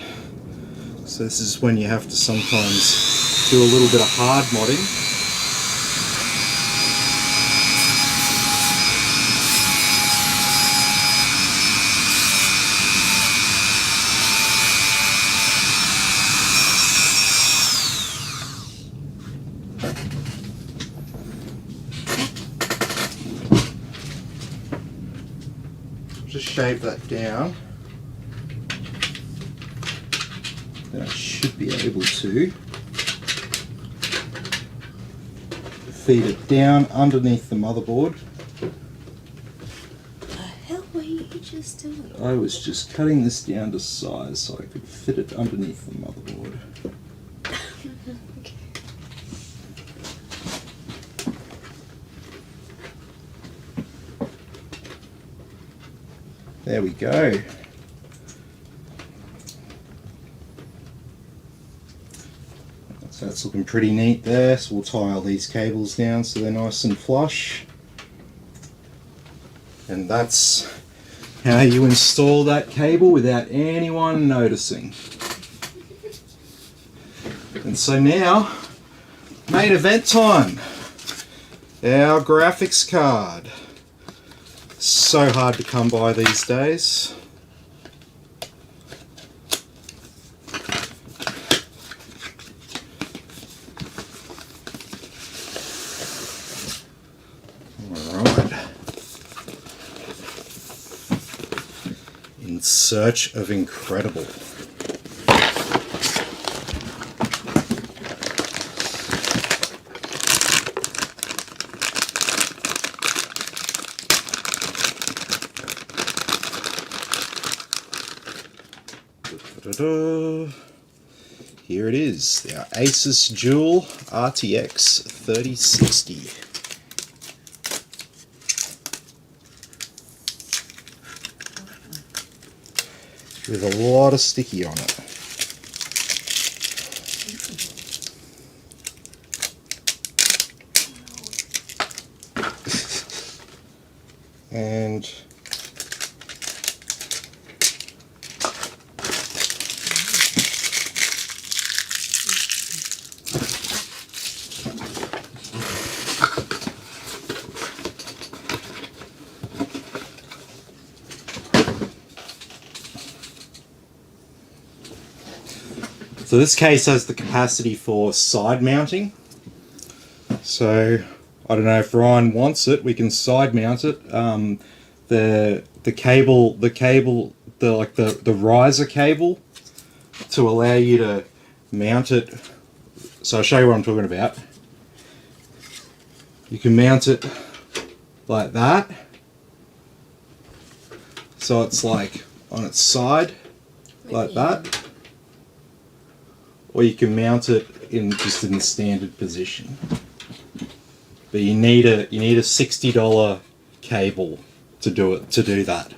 so this is when you have to sometimes do a little bit of hard modding. Just shave that down. Then I should be able to feed it down underneath the motherboard. The hell were you just doing? I was just cutting this down to size so I could fit it underneath the motherboard. Okay. There we go. So that's looking pretty neat there. So we'll tie all these cables down so they're nice and flush. And that's how you install that cable without anyone noticing. And so now, main event time. Our graphics card. So hard to come by these days. Alright. In search of incredible. Here it is, our Asus Dual RTX 3060. With a lot of sticky on it. And so this case has the capacity for side mounting. So I don't know if Ryan wants it, we can side mount it. The riser cable to allow you to mount it. So I'll show you what I'm talking about. You can mount it like that. So it's like on its side, like that. Or you can mount it in just in the standard position. But you need a $60 cable to do that.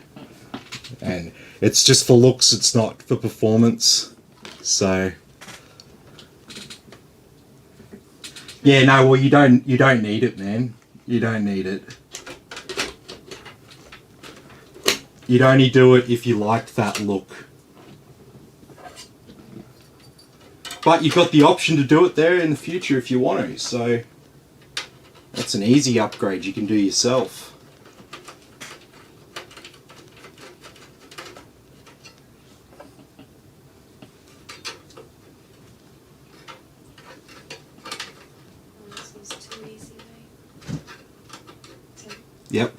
And it's just for looks, it's not for performance. So yeah, no, well you don't need it, man. You don't need it. You'd only do it if you liked that look. But you've got the option to do it there in the future if you want to, so that's an easy upgrade you can do yourself. This was too easy, mate. Yep.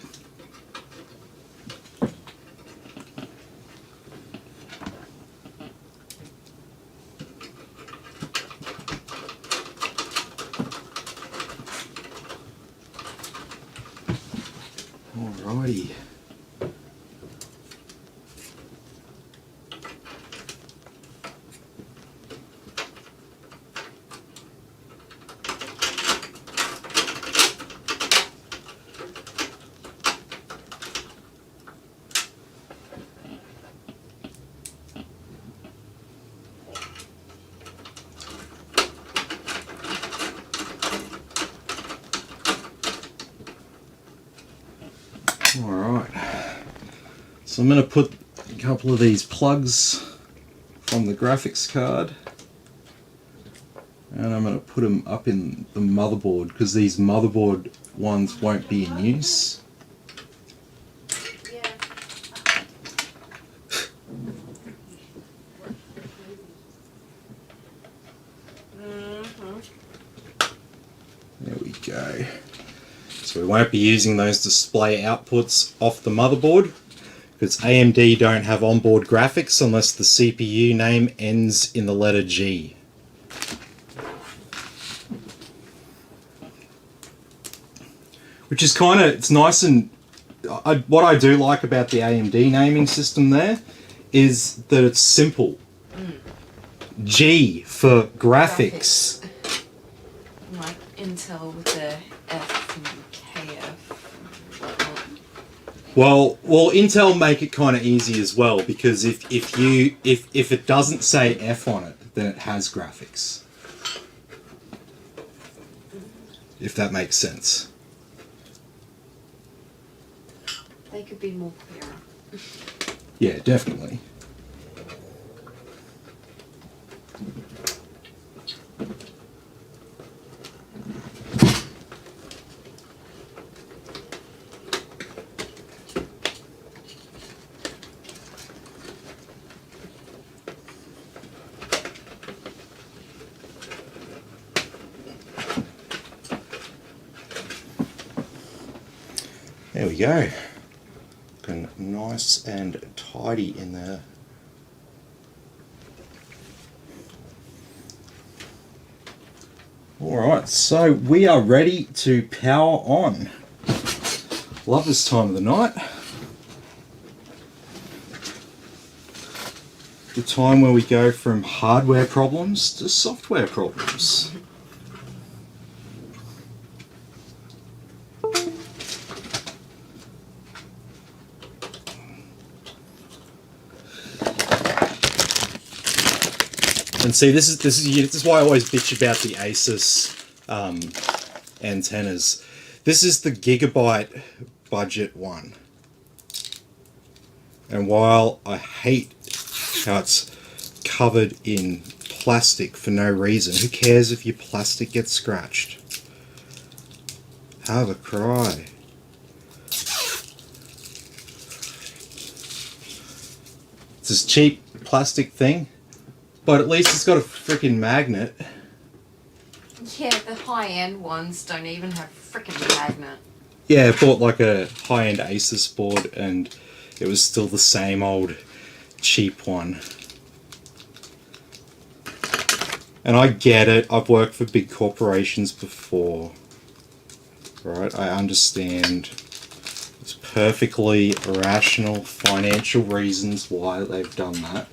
Alrighty. Alright, so I'm going to put a couple of these plugs from the graphics card and I'm going to put them up in the motherboard because these motherboard ones won't be in use. Yeah. There we go. So we won't be using those display outputs off the motherboard because AMD don't have onboard graphics unless the CPU name ends in the letter G. Which is kind of, it's nice and, what I do like about the AMD naming system there is that it's simple. G for graphics. Like Intel with the F and KF. Well, Intel make it kind of easy as well, because if it doesn't say F on it, then it has graphics. If that makes sense. They could be more clearer. Yeah, definitely. There we go. Looking nice and tidy in there. Alright, so we are ready to power on. Love this time of the night. The time where we go from hardware problems to software problems. And see, this is why I always bitch about the Asus antennas. This is the gigabyte budget one. And while I hate how it's covered in plastic for no reason, who cares if your plastic gets scratched? Have a cry. It's this cheap plastic thing. But at least it's got a freaking magnet. Yeah, the high-end ones don't even have freaking magnet. Yeah, I bought like a high-end Asus board and it was still the same old cheap one. And I get it, I've worked for big corporations before. Right, I understand. It's perfectly rational financial reasons why they've done that.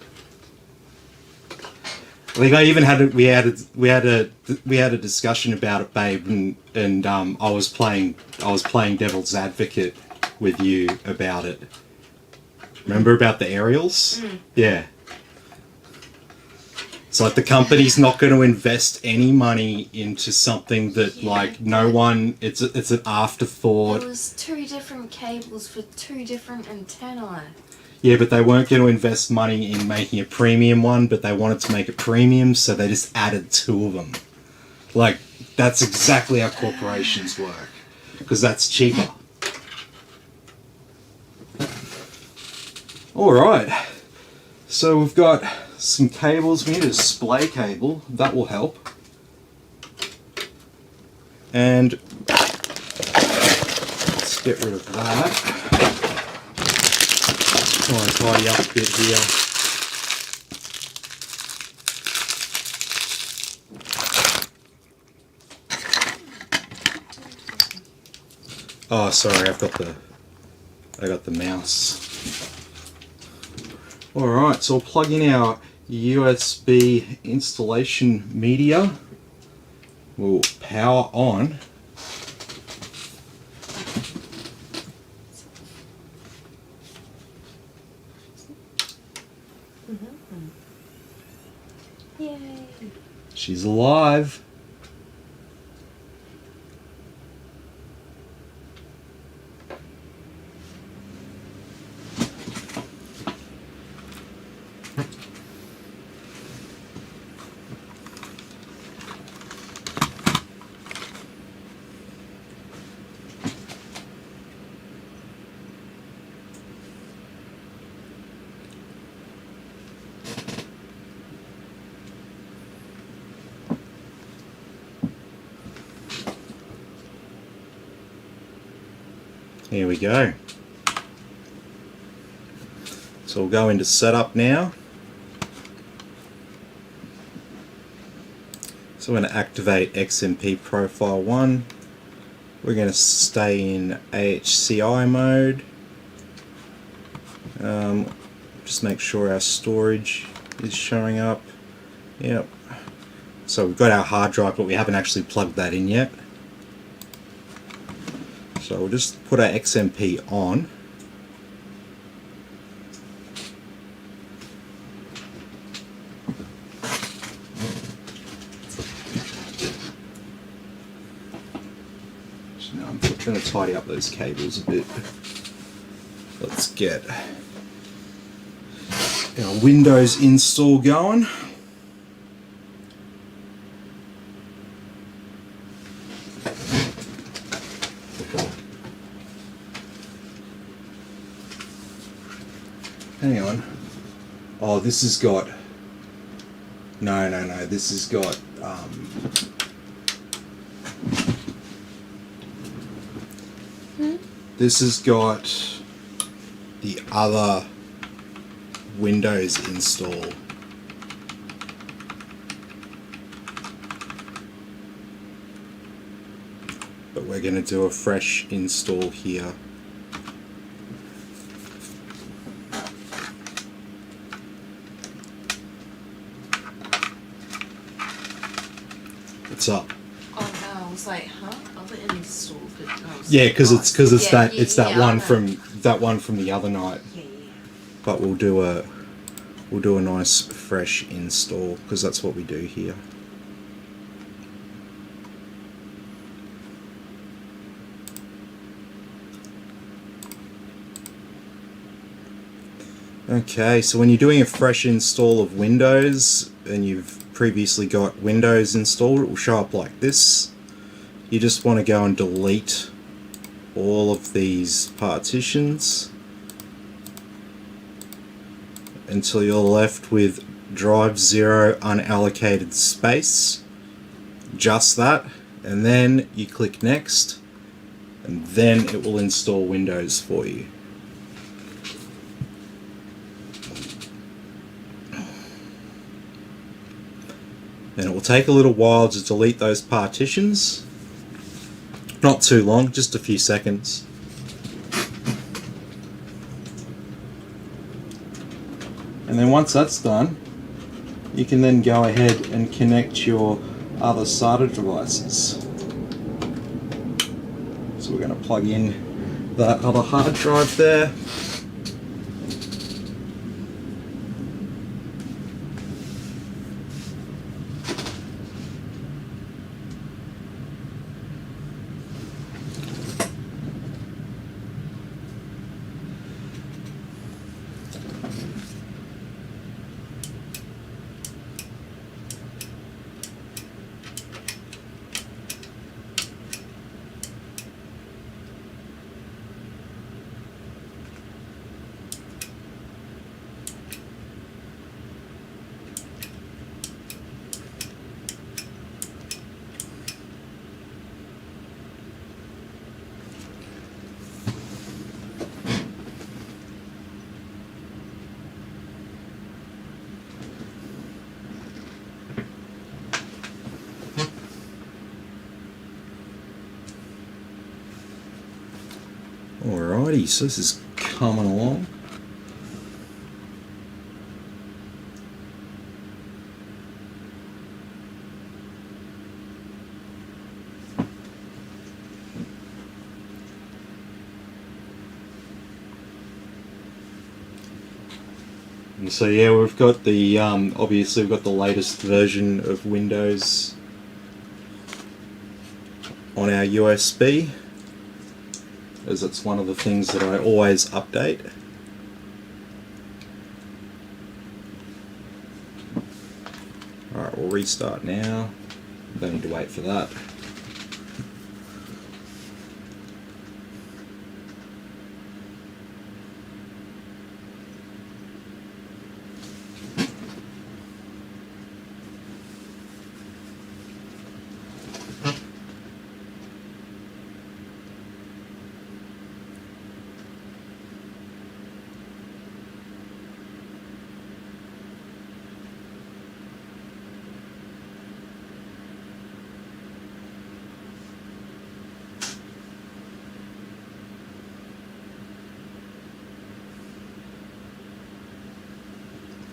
I think I even had we had a discussion about it, babe, and I was playing devil's advocate with you about it. Remember about the aerials? Mm. Yeah. It's like the company's not going to invest any money into something that like no one. It's an afterthought. There was 2 different cables for 2 different antennae. Yeah, but they weren't going to invest money in making a premium one, but they wanted to make it premium, so they just added 2 of them. Like, that's exactly how corporations work, because that's cheaper. Alright, so we've got some cables. We need a display cable, that will help. And let's get rid of that. Try and tidy up a bit here. Oh, sorry, I got the mouse. Alright, so we'll plug in our USB installation media. We'll power on. Yay! She's alive. Here we go. So we'll go into setup now. So we're going to activate XMP profile 1. We're going to stay in AHCI mode. Just make sure our storage is showing up. Yep. So we've got our hard drive, but we haven't actually plugged that in yet. So we'll just put our XMP on. going to tidy up those cables a bit. Let's get our Windows install going. Hang on. Oh, this has got... No. This has got... This has got the other Windows install. But we're going to do a fresh install here. What's up? Oh no, I was like, huh? Other install. Yeah, because it's that I one know. from the other night. Yeah. But we'll do a nice fresh install because that's what we do here. Okay, so when you're doing a fresh install of Windows and you've previously got Windows installed, it will show up like this. You just want to go and delete all of these partitions until you're left with drive 0 unallocated space. Just that, and then you click next, and then it will install Windows for you. And it will take a little while to delete those partitions. Not too long, just a few seconds. And then once that's done, you can then go ahead and connect your other SATA devices. So we're going to plug in that other hard drive there. Alrighty, so this is coming along. And so yeah, we've got the obviously we've got the latest version of Windows on our USB, as it's one of the things that I always update. Alright, we'll restart now. Don't need to wait for that.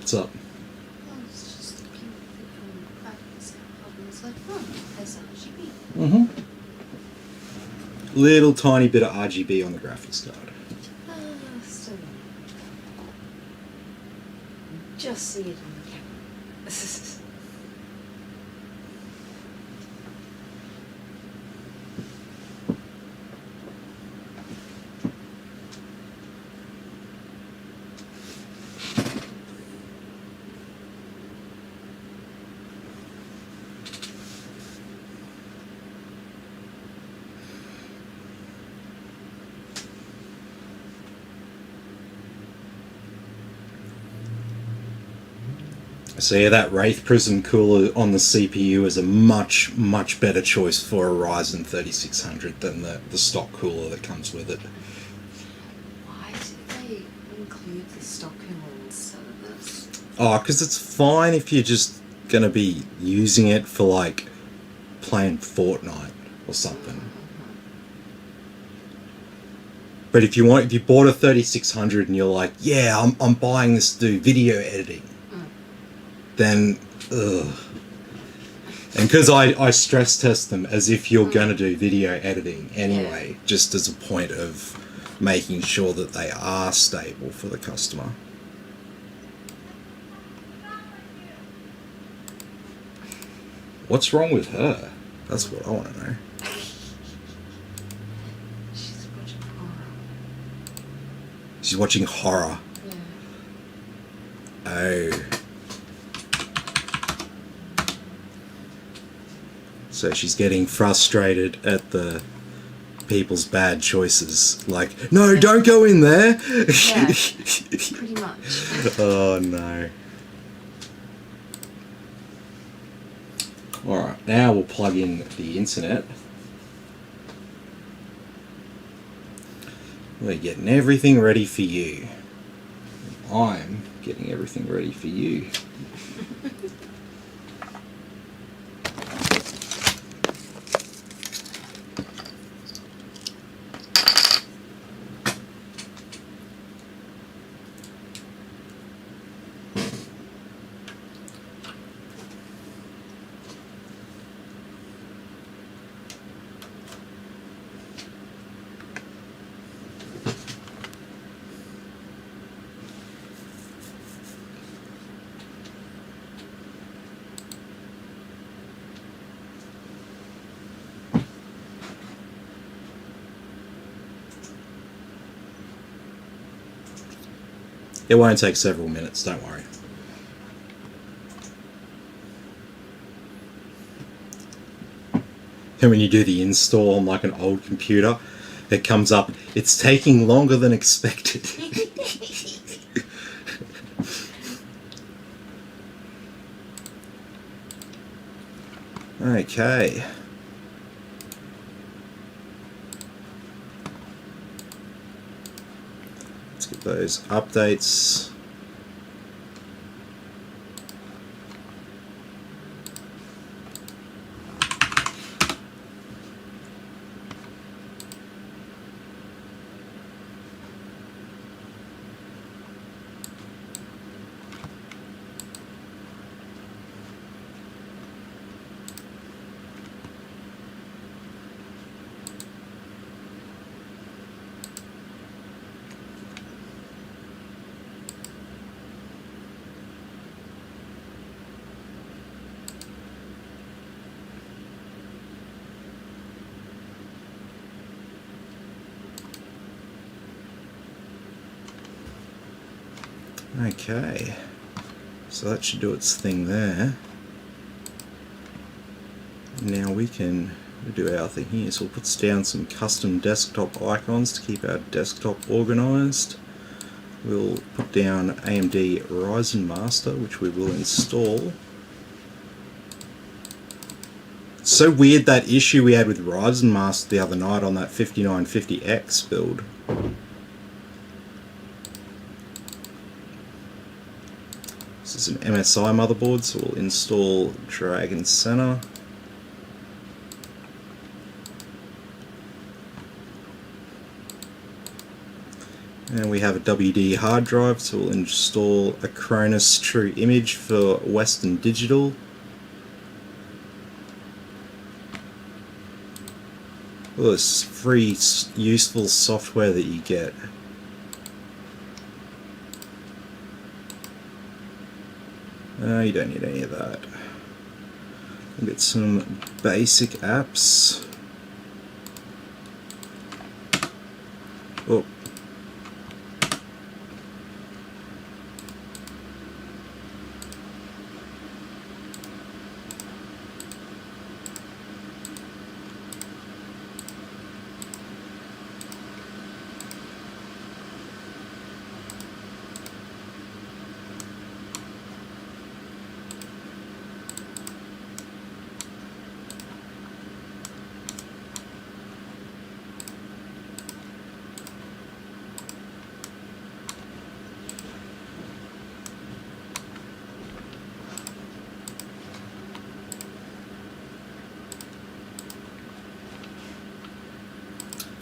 What's up? I was just looking at the graphics card and it's like, oh, there's RGB. Little tiny bit of RGB on the graphics card. Still just see it on the camera. So yeah, that Wraith Prism cooler on the CPU is a much, much better choice for a Ryzen 3600 than the stock cooler that comes with it. Why did they include the stock cooler instead of this? Oh, because it's fine if you're just going to be using it for, like, playing Fortnite or something. But if you bought a 3600 and you're like, yeah, I'm buying this to do video editing, then, ugh. And because I stress test them as if you're going to do video editing anyway, just as a point of making sure that they are stable for the customer. What's wrong with her? That's what I want to know. She's watching horror. She's watching horror. Yeah. Oh. So she's getting frustrated at the people's bad choices. Like, no, don't go in there! Yeah, pretty much. Oh no. Alright, now we'll plug in the internet. We're getting everything ready for you. I'm getting everything ready for you. It won't take several minutes, don't worry. And when you do the install on like an old computer, it comes up, it's taking longer than expected. Okay. Let's get those updates. Okay, so that should do its thing there. Now we can do our thing here, so we'll put down some custom desktop icons to keep our desktop organized. We'll put down AMD Ryzen Master, which we will install. It's so weird, that issue we had with Ryzen Master the other night on that 5950X build. This is an MSI motherboard, so we'll install Dragon Center. And we have a WD hard drive, so we'll install Acronis True Image for Western Digital. All this free useful software that you get. You don't need any of that. We'll get some basic apps. Oh.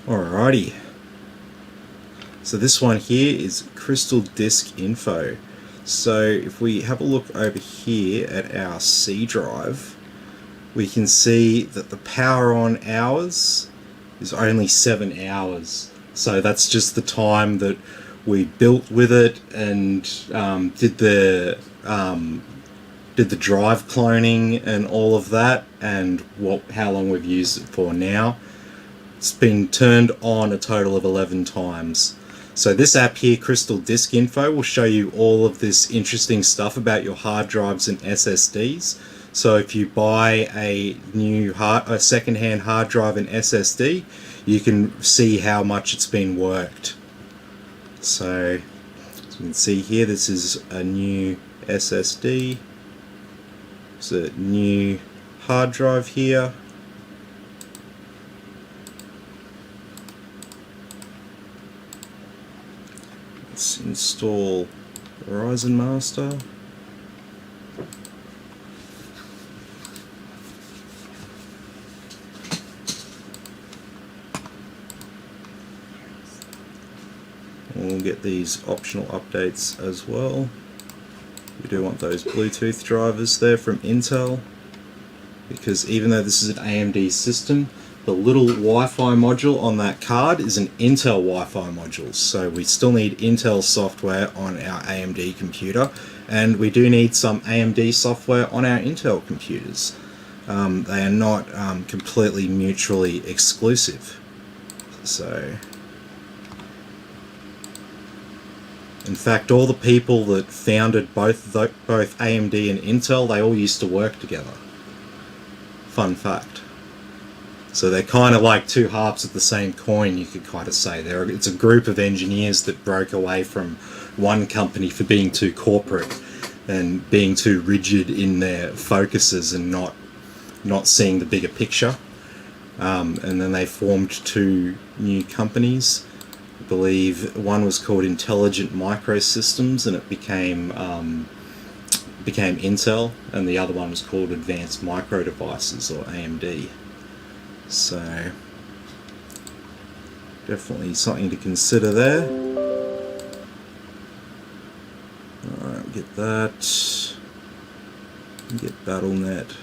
Alrighty. So this one here is Crystal Disk Info. So if we have a look over here at our C drive, we can see that the power on hours is only 7 hours. So that's just the time that we built with it and did the drive cloning and all of that, and how long we've used it for now. It's been turned on a total of 11 times. So this app here, Crystal Disk Info, will show you all of this interesting stuff about your hard drives and SSDs. So if you buy a second-hand hard drive and SSD, you can see how much it's been worked. So as you can see here, this is a new SSD. It's a new hard drive here. Let's install Ryzen Master. We'll get these optional updates as well. We do want those Bluetooth drivers there from Intel, because even though this is an AMD system, the little Wi-Fi module on that card is an Intel Wi-Fi module, so we still need Intel software on our AMD computer, and we do need some AMD software on our Intel computers. They are not completely mutually exclusive. So, in fact, all the people that founded both AMD and Intel, they all used to work together. Fun fact. So they're kind of like two halves of the same coin, you could kind of say. It's a group of engineers that broke away from one company for being too corporate and being too rigid in their focuses and not seeing the bigger picture. And then they formed two new companies. I believe one was called Intelligent Microsystems, and it became Intel, and the other one was called Advanced Micro Devices, or AMD. So definitely something to consider there. Alright, get that. Get BattleNet.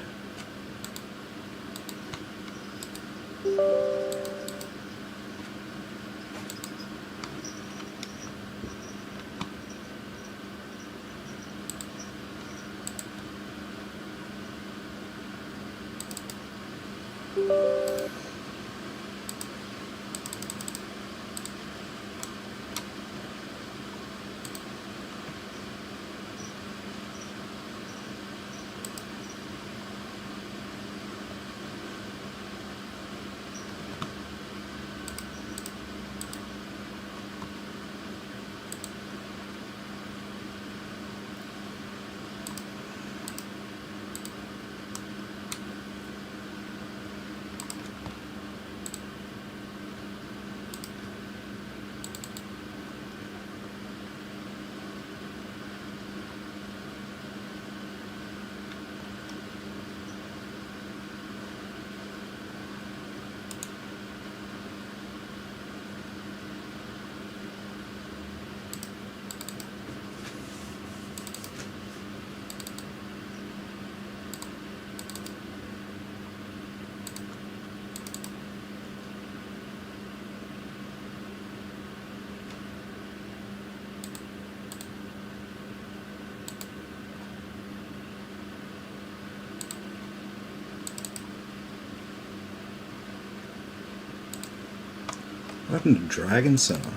What happened to Dragon Center?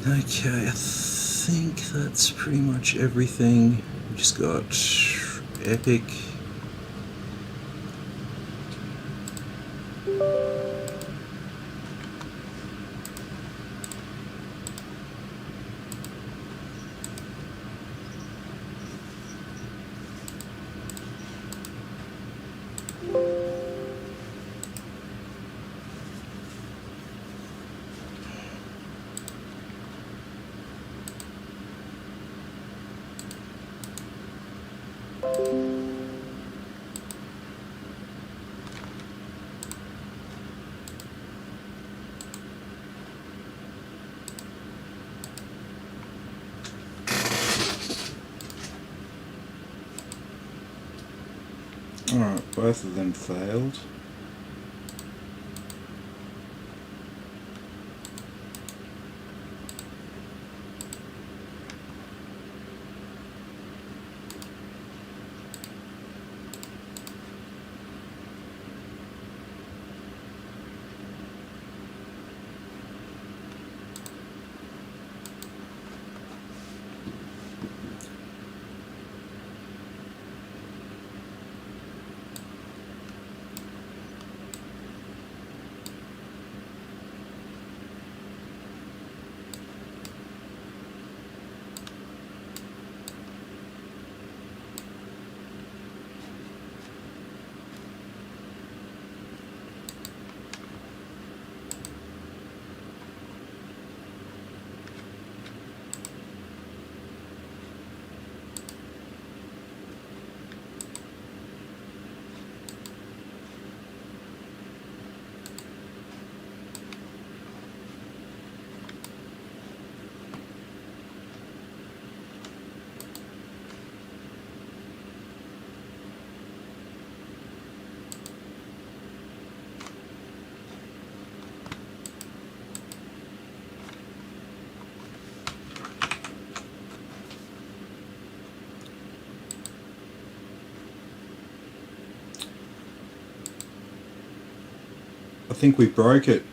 Okay, I think that's pretty much everything. We just got Epic. Alright, both of them failed. I think we broke it.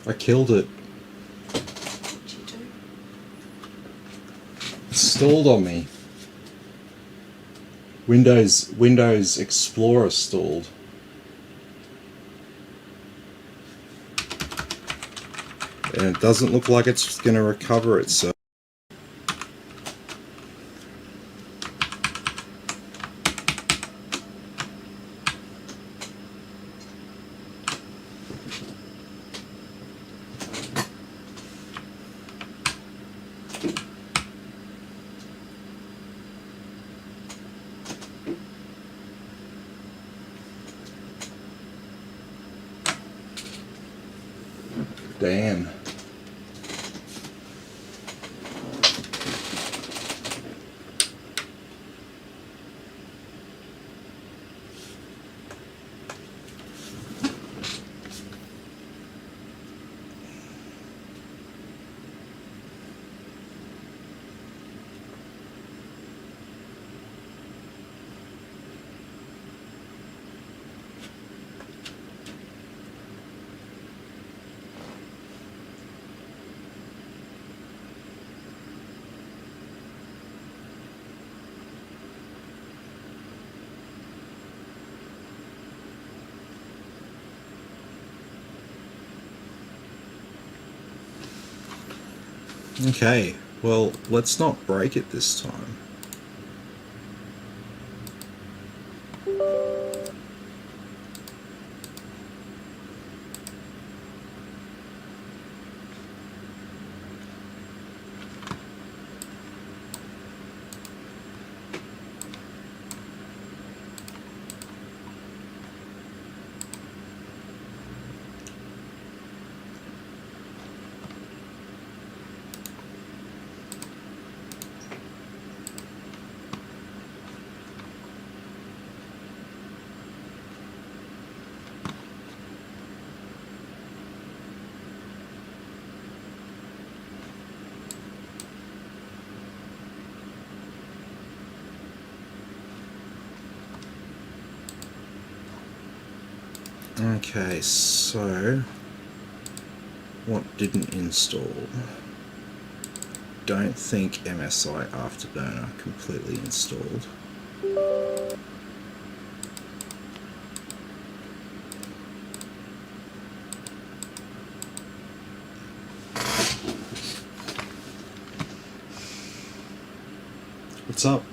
I killed it. What'd you do? It stalled on me. Windows Explorer stalled. And it doesn't look like it's going to recover itself. Damn. Okay, well, let's not break it this time. Okay, so what didn't install? Don't think MSI Afterburner completely installed. What's up?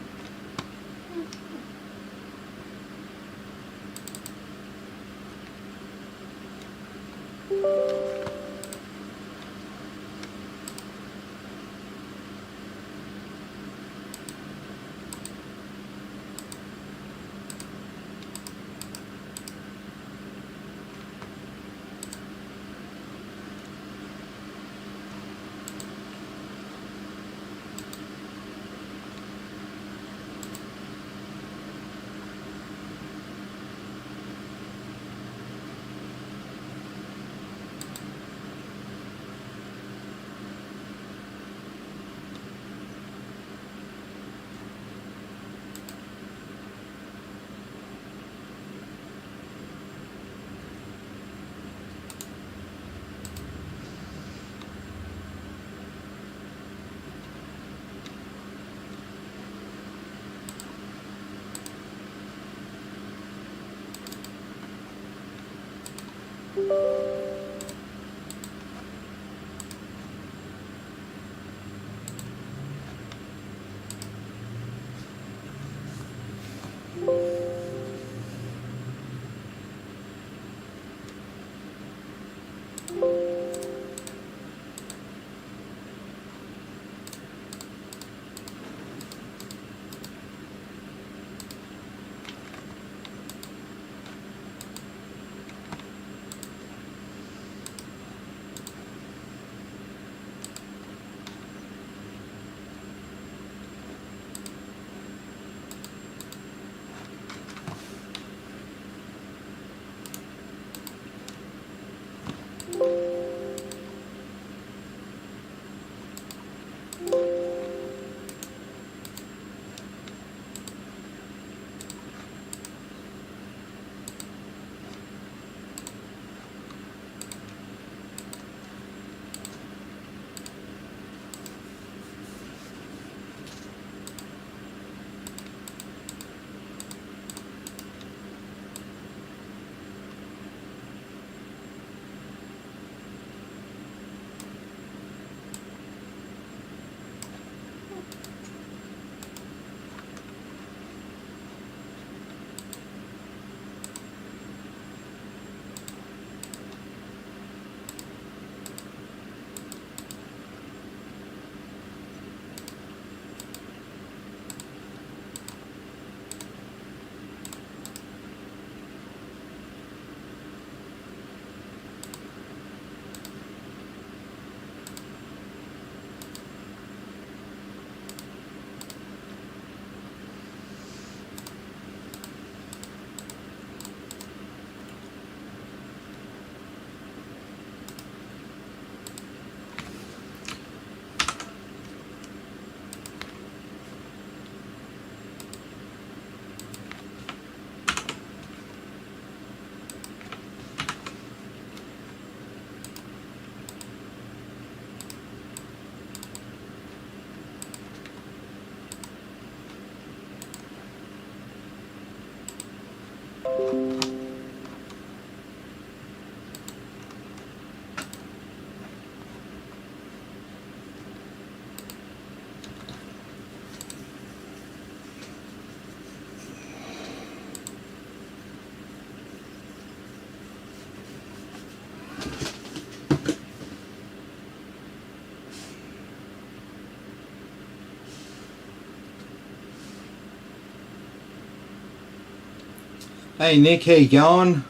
Hey Nick, how you going?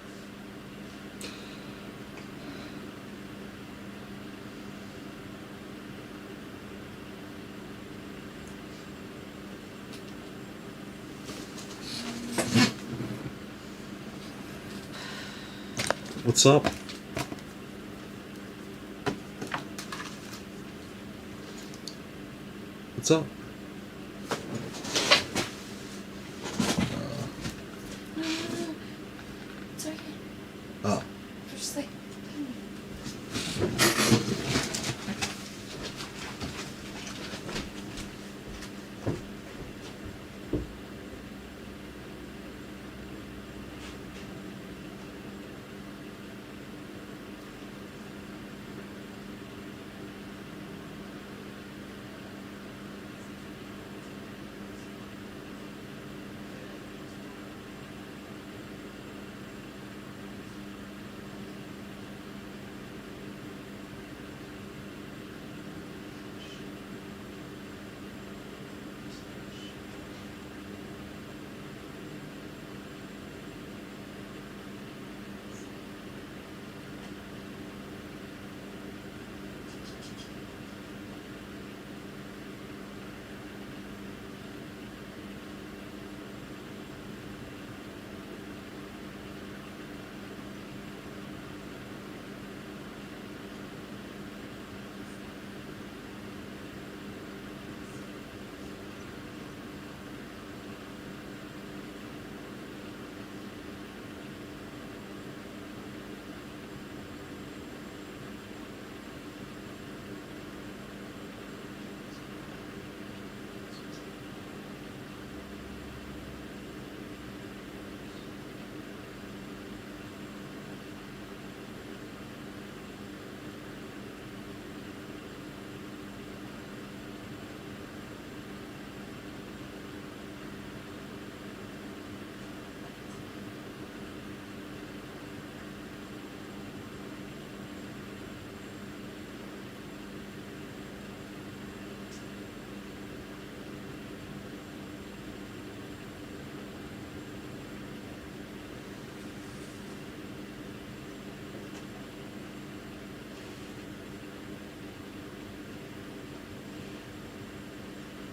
What's up? What's up? It's okay. Oh. Just like.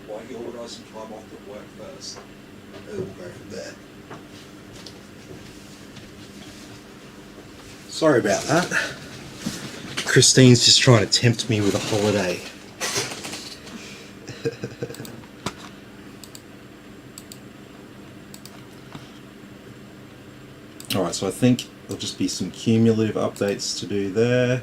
Why don't you organise some time off at work first? We'll go from there. Sorry about that. Christine's just trying to tempt me with a holiday. Alright, so I think there'll just be some cumulative updates to do there.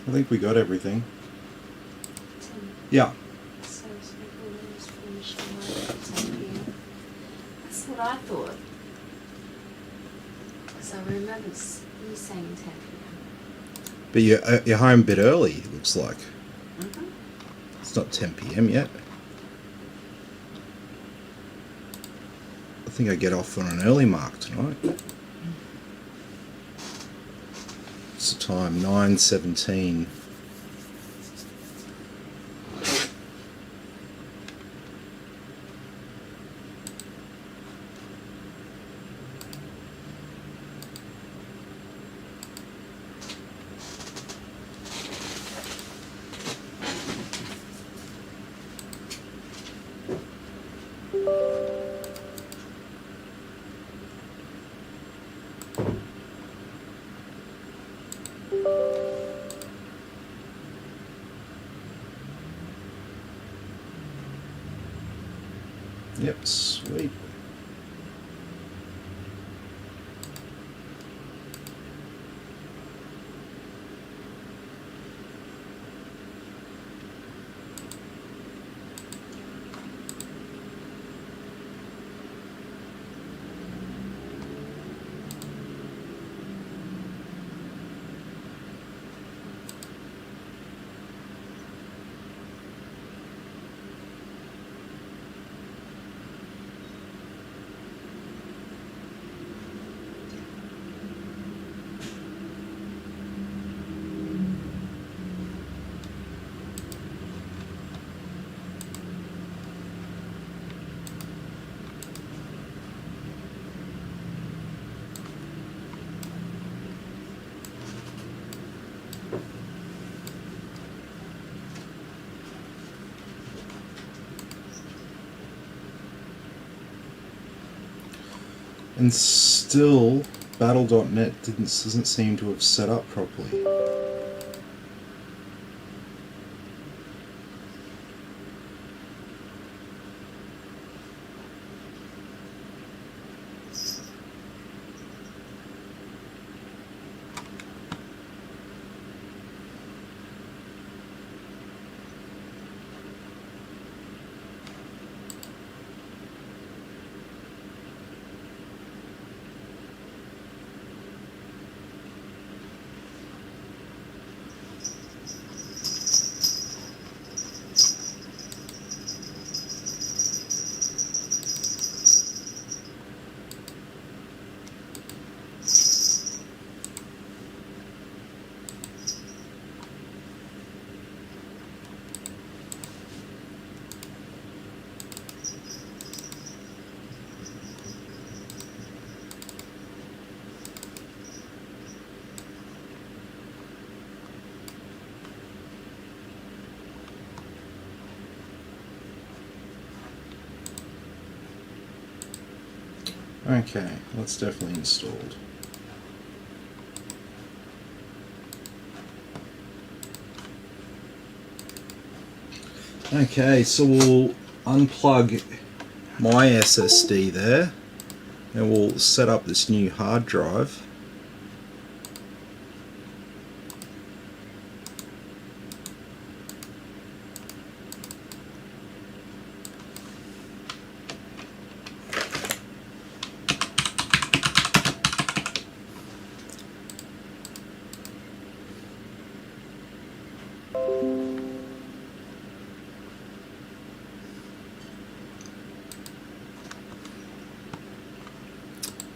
I think we got everything. Yeah. So we just finished work at 10 p.m. That's what I thought. Because I remember you saying 10 p.m. But you're home a bit early, it looks like. Mm-hmm. It's not 10 p.m. yet. I think I get off on an early mark tonight. What's the time? 9:17. Yep, sweet. And still, Battle.net doesn't seem to have set up properly. Okay, that's definitely installed. Okay, so we'll unplug my SSD there and we'll set up this new hard drive.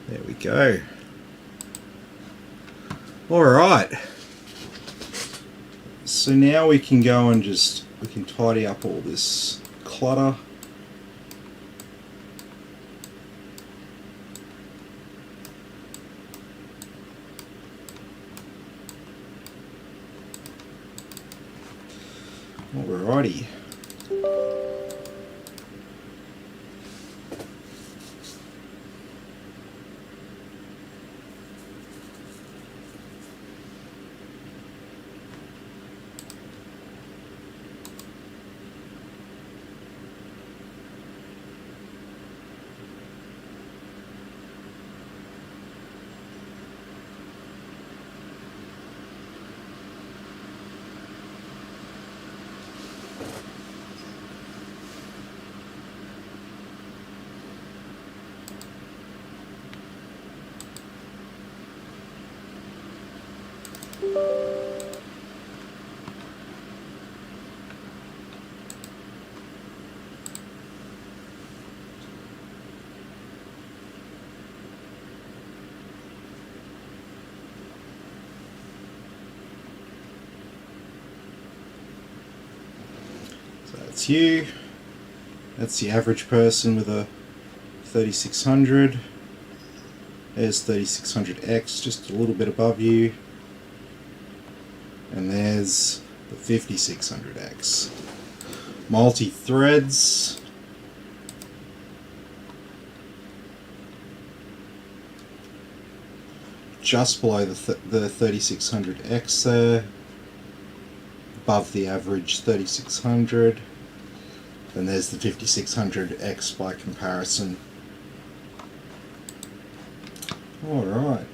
There we go. Alright. So now we can go and we can tidy up all this clutter. Alrighty. That's you. That's the average person with a 3600. There's 3600X, just a little bit above you. And there's the 5600X. Multi-threads. Just below the 3600X there. Above the average 3600. Then there's the 5600X by comparison. Alright.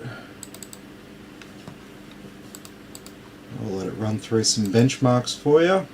I'll let it run through some benchmarks for you.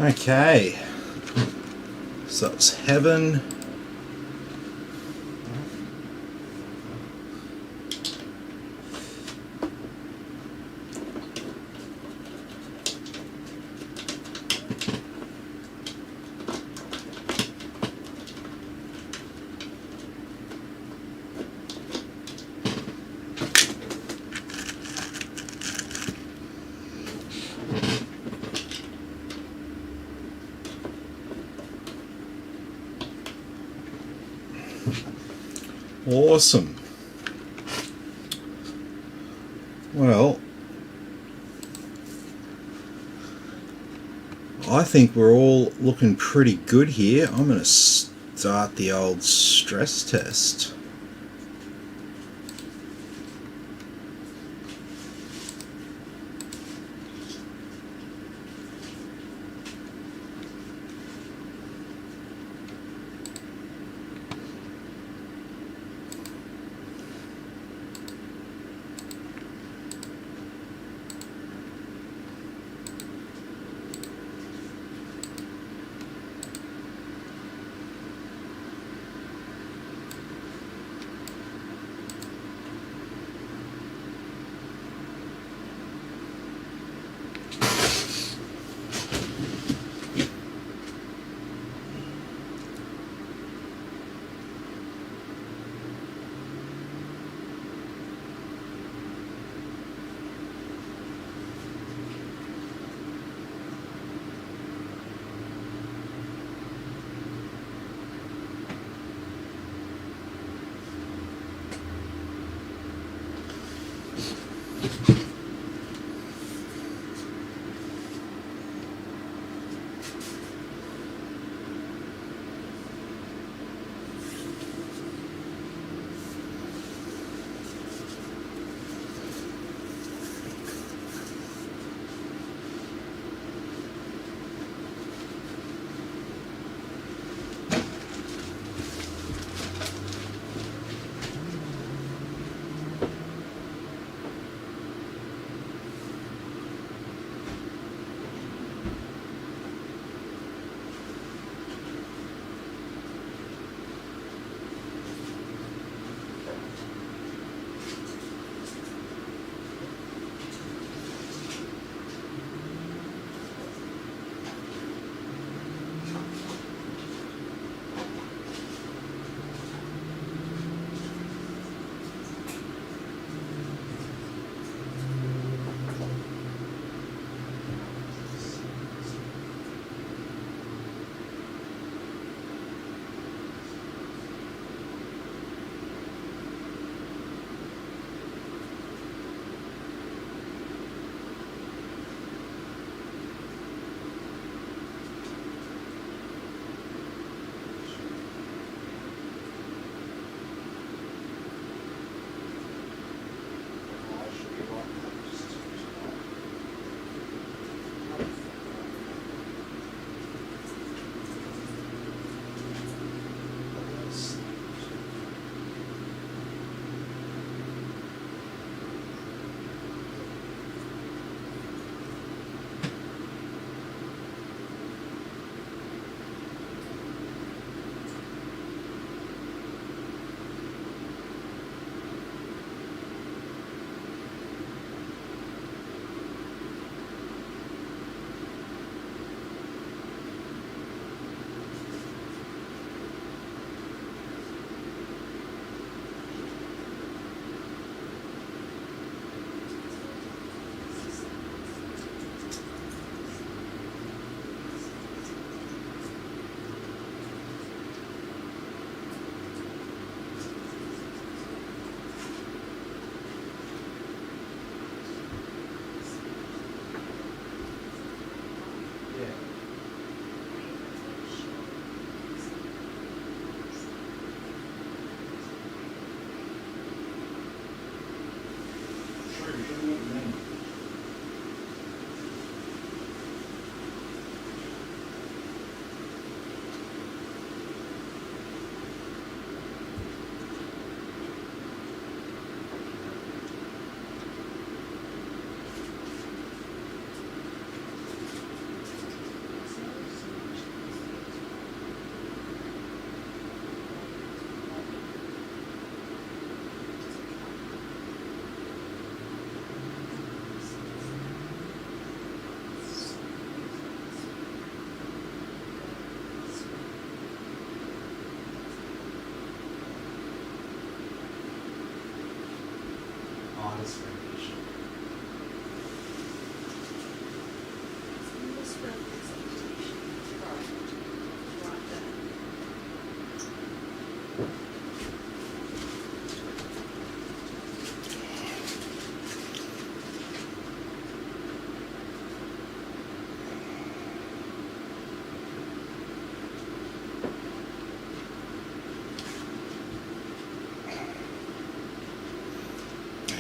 Okay, so it's heaven. Awesome. Well, I think we're all looking pretty good here. I'm going to start the old stress test.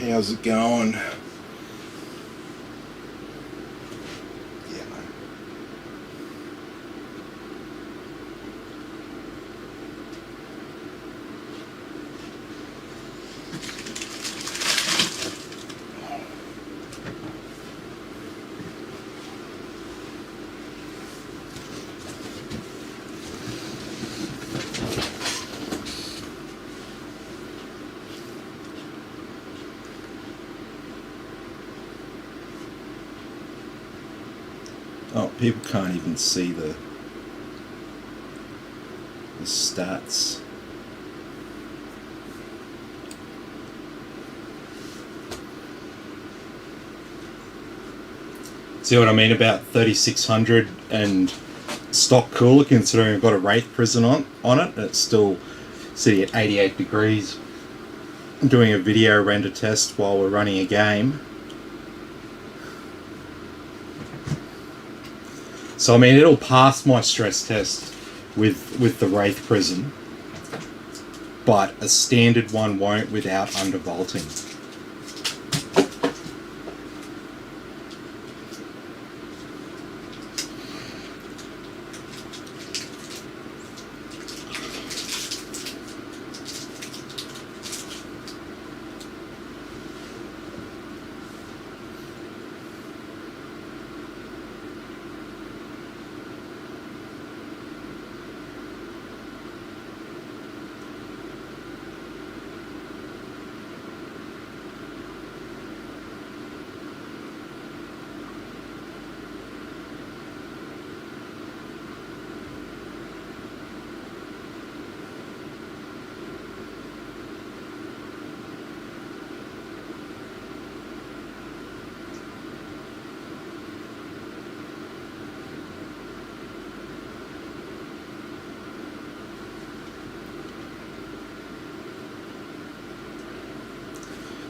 How's it going? Yeah. Oh, people can't even see the stats. See what I mean about 3600 and stock cooler, considering I've got a Wraith prison on it. It's still sitting at 88 degrees. I'm doing a video render test while we're running a game. So I mean, it'll pass my stress test with the Wraith prison, but a standard one won't without undervolting.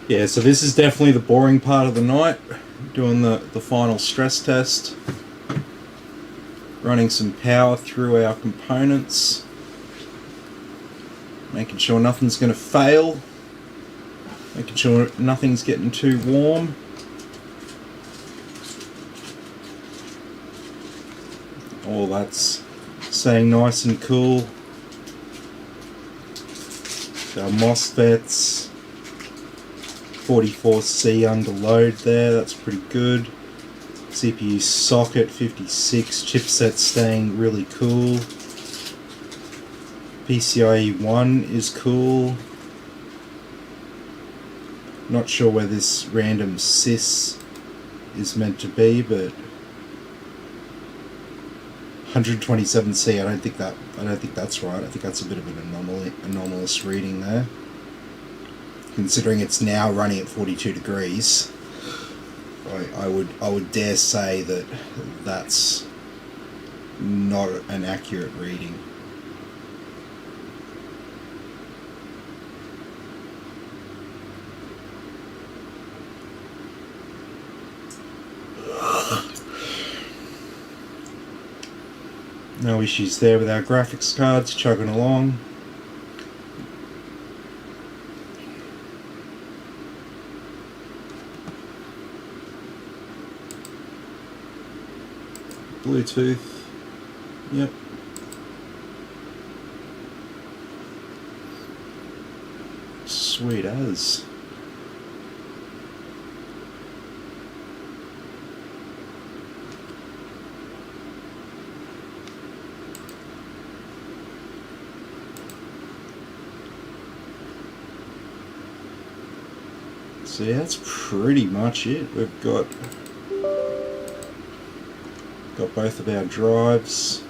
Yeah, so this is definitely the boring part of the night, doing the final stress test, running some power through our components, making sure nothing's going to fail, making sure nothing's getting too warm. All that's staying nice and cool. Our MOSFETs. 44C under load there, that's pretty good. CPU socket 56, chipset staying really cool. PCIe 1 is cool. Not sure where this random sys is meant to be, but 127C, I don't think that's right. I think that's a bit of an anomalous reading there. Considering it's now running at 42 degrees, I would dare say that that's not an accurate reading. No issues there with our graphics cards, chugging along. Bluetooth, yep. Sweet as. So yeah, that's pretty much it. We've got both of our drives.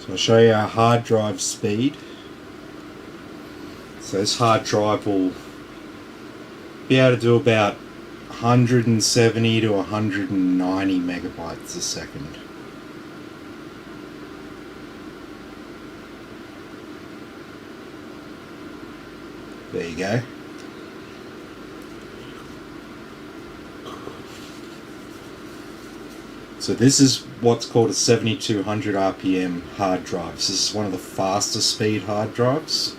So I'll show you our hard drive speed. So this hard drive will be able to do about 170 to 190 megabytes a second. There you go. So this is what's called a 7200 RPM hard drive. This is one of the faster speed hard drives.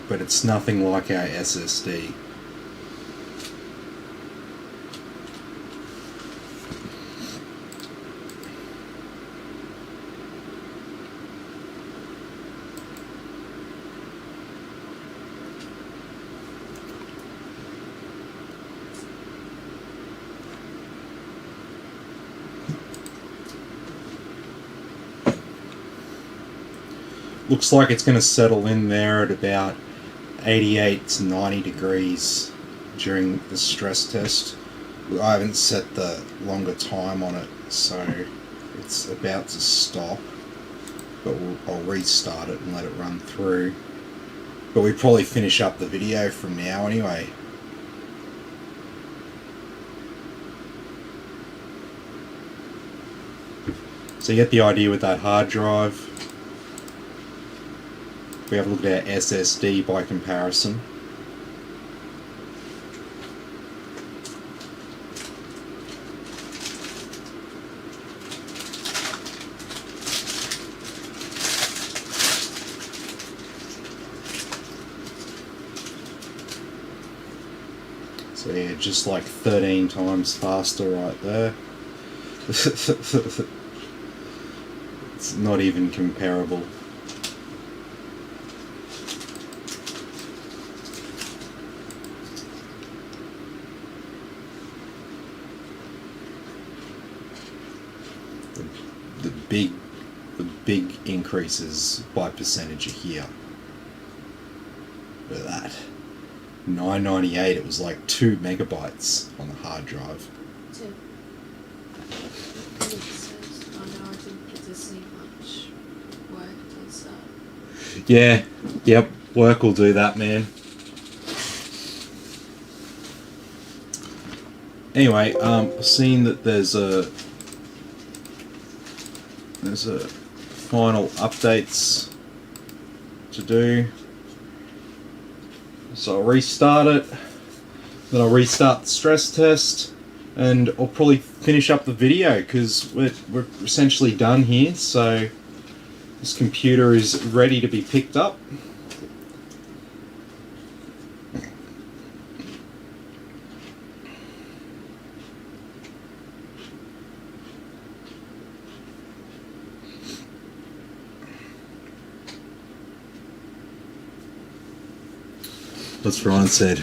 But it's nothing like our SSD. Looks like it's going to settle in there at about 88 to 90 degrees during the stress test. I haven't set the longer time on it, so it's about to stop. But I'll restart it and let it run through. But we probably finish up the video from now anyway. So you get the idea with that hard drive. We have a look at our SSD by comparison. So yeah, just like 13 times faster right there. It's not even comparable. The big increases by percentage are here. Look at that. 998, it was like 2 megabytes on the hard drive. 2. Oh no, I didn't get to see much work does that. Yeah, yep, work will do that, man. Anyway, seeing that there's a final updates to do. So I'll restart it, then I'll restart the stress test, and I'll probably finish up the video because we're essentially done here. So this computer is ready to be picked up. That's Ryan said.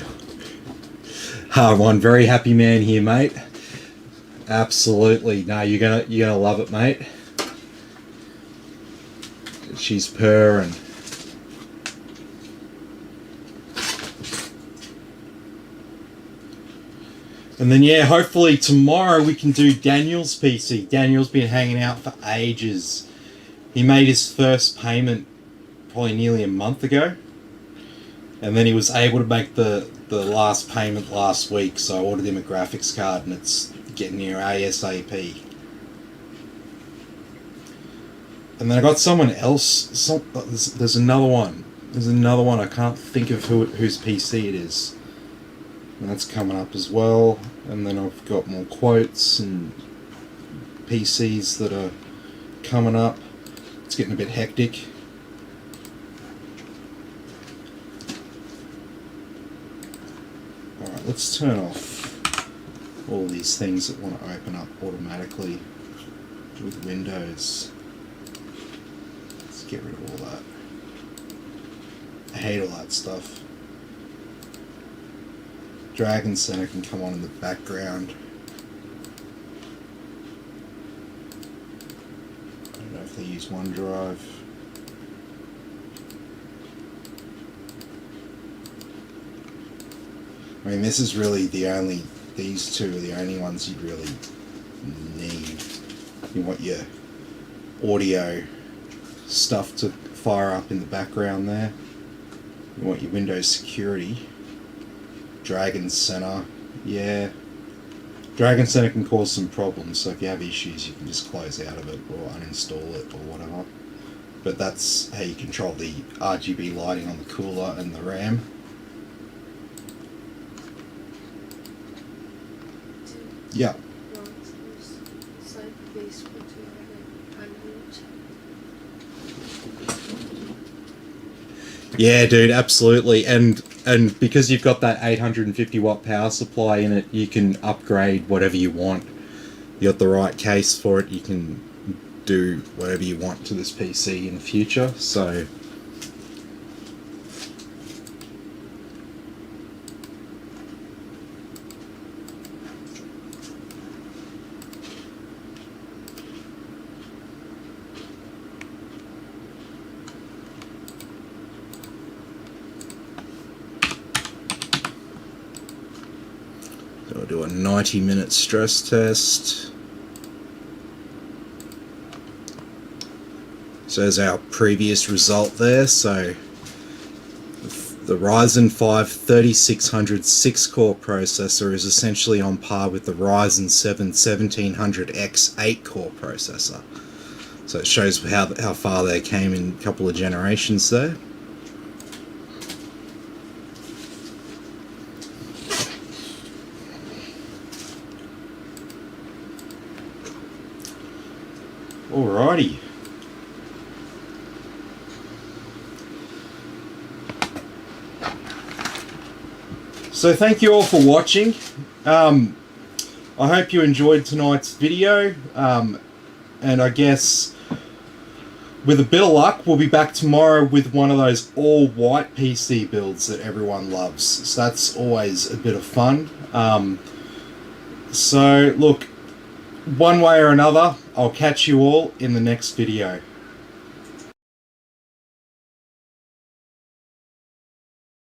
One very happy man here, mate. Absolutely. No, you're gonna love it, mate. She's purring. And then yeah, hopefully tomorrow we can do Daniel's PC. Daniel's been hanging out for ages. He made his first payment probably nearly a month ago. And then he was able to make the last payment last week, so I ordered him a graphics card and it's getting here ASAP. And then I got someone else, there's another one. There's another one, I can't think of whose PC it is. And that's coming up as well. And then I've got more quotes and PCs that are coming up. It's getting a bit hectic. Alright, let's turn off all these things that want to open up automatically with Windows. Let's get rid of all that. I hate all that stuff. Dragon Center can come on in the background. I don't know if they use OneDrive. I mean, this is really these two are the only ones you'd really need. You want your audio stuff to fire up in the background there. You want your Windows security. Dragon Center, yeah. Dragon Center can cause some problems, so if you have issues you can just close out of it or uninstall it or whatever. But that's how you control the RGB lighting on the cooler and the RAM. Yeah. It's like this Yeah, dude, absolutely. And because you've got that 850 watt power supply in it, you can upgrade whatever you want. You got the right case for it. You can do whatever you want to this PC in the future. So I'll do a 90-minute stress test. So there's our previous result there. So the Ryzen 5 3600 6-core processor is essentially on par with the Ryzen 7 1700X 8-core processor. So it shows how far they came in a couple of generations there. Alrighty. So thank you all for watching. I hope you enjoyed tonight's video. And I guess with a bit of luck, we'll be back tomorrow with one of those all-white PC builds that everyone loves. So that's always a bit of fun. So look, one way or another, I'll catch you all in the next video.